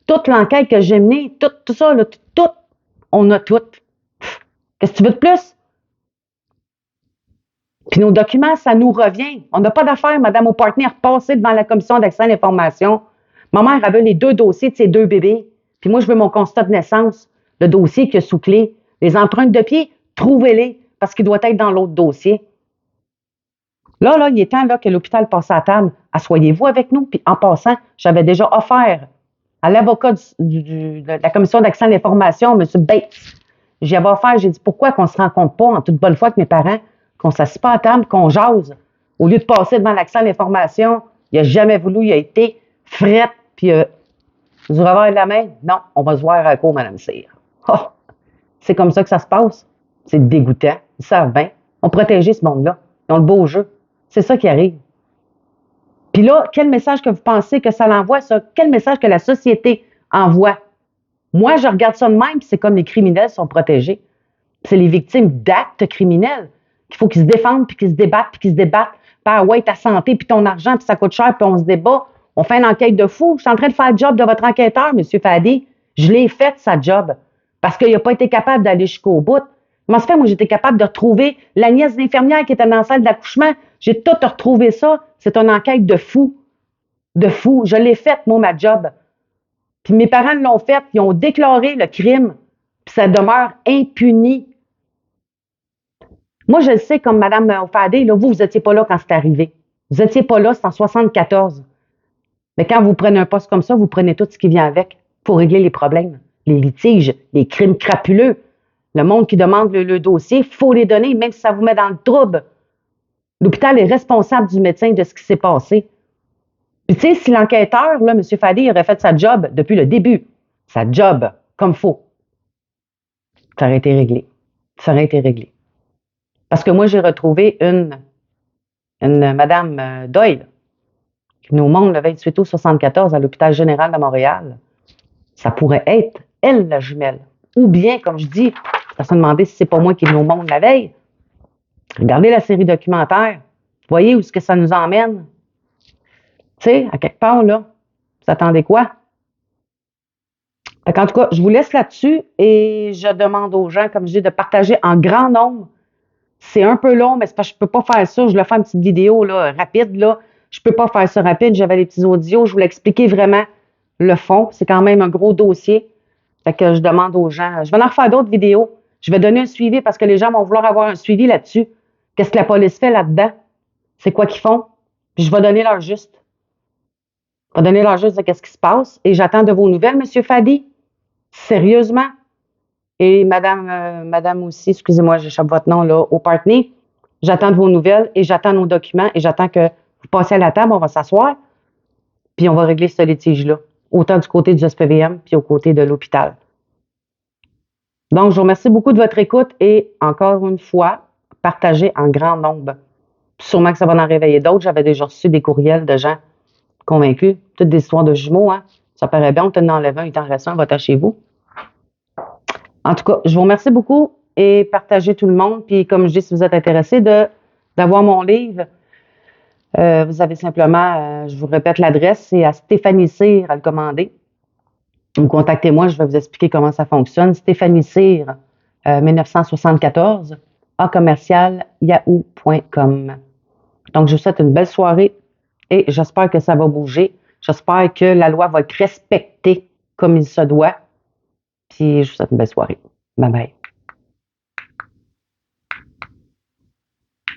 toute l'enquête que j'ai menée, tout ça, là, tout, on a tout. Qu'est-ce que tu veux de plus? Puis nos documents, ça nous revient. On n'a pas d'affaire, Madame O'Partney, à repasser devant la commission d'accès à l'information. Ma mère avait les 2 dossiers de ses 2 bébés. Puis moi, je veux mon constat de naissance, le dossier qui est sous clé. Les empreintes de pied, trouvez-les, parce qu'il doit être dans l'autre dossier. Là, il est temps là, que l'hôpital passe à la table. Assoyez-vous avec nous. Puis en passant, j'avais déjà offert à l'avocat de la commission d'accès à l'information, M. Bates. J'avais offert, j'ai dit, pourquoi qu'on ne se rencontre pas en toute bonne foi avec mes parents, qu'on ne s'assied pas à table, qu'on jase, au lieu de passer devant l'accès à l'information. Il n'a jamais voulu, il a été frette, puis du revers de la main, non, on va se voir à la cour, Mme Cyr. Oh, c'est comme ça que ça se passe. C'est dégoûtant. Ils savent bien. On protégeait ce monde-là. Ils ont le beau jeu. C'est ça qui arrive. Puis là, quel message que vous pensez que ça l'envoie, ça? Quel message que la société envoie? Moi, je regarde ça de même, puis c'est comme les criminels sont protégés. C'est les victimes d'actes criminels qu'il faut qu'ils se défendent, puis qu'ils se débattent, puis qu'ils se débattent. Puis ouais, ta santé, puis ton argent, puis ça coûte cher, puis on se débat. On fait une enquête de fou. Je suis en train de faire le job de votre enquêteur, M. Fadi. Je l'ai fait, sa job. Parce qu'il n'a pas été capable d'aller jusqu'au bout. Comment ça fait, moi, j'étais capable de retrouver la nièce de l'infirmière qui était dans la salle d'accouchement. J'ai tout retrouvé ça. C'est une enquête de fou. De fou. Je l'ai faite, moi, ma job. Puis mes parents l'ont fait. Ils ont déclaré le crime. Puis ça demeure impuni. Moi, je le sais, comme Mme Fadé, là, vous n'étiez pas là quand c'est arrivé. Vous n'étiez pas là, c'est en 74. Mais quand vous prenez un poste comme ça, vous prenez tout ce qui vient avec pour régler les problèmes, les litiges, les crimes crapuleux. Le monde qui demande le dossier, il faut les donner, même si ça vous met dans le trouble. L'hôpital est responsable du médecin de ce qui s'est passé. Puis tu sais, si l'enquêteur, là, M. Fadé, aurait fait sa job depuis le début, sa job, comme faut, ça aurait été réglé. Ça aurait été réglé. Parce que moi, j'ai retrouvé une Mme Doyle, qui nous montre le 28 août 74 à l'hôpital général de Montréal. Ça pourrait être elle, la jumelle. Ou bien, comme je dis, on se demander si c'est pas moi qui nous montre la veille. Regardez la série documentaire. Voyez où est-ce que ça nous emmène. Tu sais, à quelque part, là, vous attendez quoi? En tout cas, je vous laisse là-dessus et je demande aux gens, comme je dis, de partager en grand nombre. C'est un peu long, mais c'est parce que je peux pas faire ça. Je voulais faire une petite vidéo là, rapide. Là. Je peux pas faire ça rapide. J'avais les petits audios. Je voulais expliquer vraiment le fond. C'est quand même un gros dossier. Fait que je demande aux gens. Je vais en refaire d'autres vidéos. Je vais donner un suivi parce que les gens vont vouloir avoir un suivi là-dessus. Qu'est-ce que la police fait là-dedans? C'est quoi qu'ils font? Puis je vais donner leur juste. Je vais donner leur juste de qu'est-ce qui se passe. Et j'attends de vos nouvelles, M. Fadi. Sérieusement. Et madame aussi, excusez-moi, j'échappe votre nom, là, O'Partney. J'attends de vos nouvelles et j'attends nos documents et j'attends que Vous passez à la table, on va s'asseoir, puis on va régler ce litige-là, autant du côté du SPVM, puis au côté de l'hôpital. Donc, je vous remercie beaucoup de votre écoute et encore une fois, partagez en grand nombre. Sûrement que ça va en réveiller d'autres. J'avais déjà reçu des courriels de gens convaincus. Toutes des histoires de jumeaux, hein. Ça paraît bien, on t'en enlève un, il t'en reste un, va-t'en chez vous. En tout cas, je vous remercie beaucoup et partagez tout le monde. Puis, comme je dis, si vous êtes intéressé d'avoir mon livre, vous avez simplement, je vous répète l'adresse, c'est à Stéphanie Cyr à le commander. Vous contactez-moi, je vais vous expliquer comment ça fonctionne. Stéphanie Cyr, 1974, @yahoo.com. Donc, je vous souhaite une belle soirée et j'espère que ça va bouger. J'espère que la loi va être respectée comme il se doit. Puis, je vous souhaite une belle soirée. Bye bye.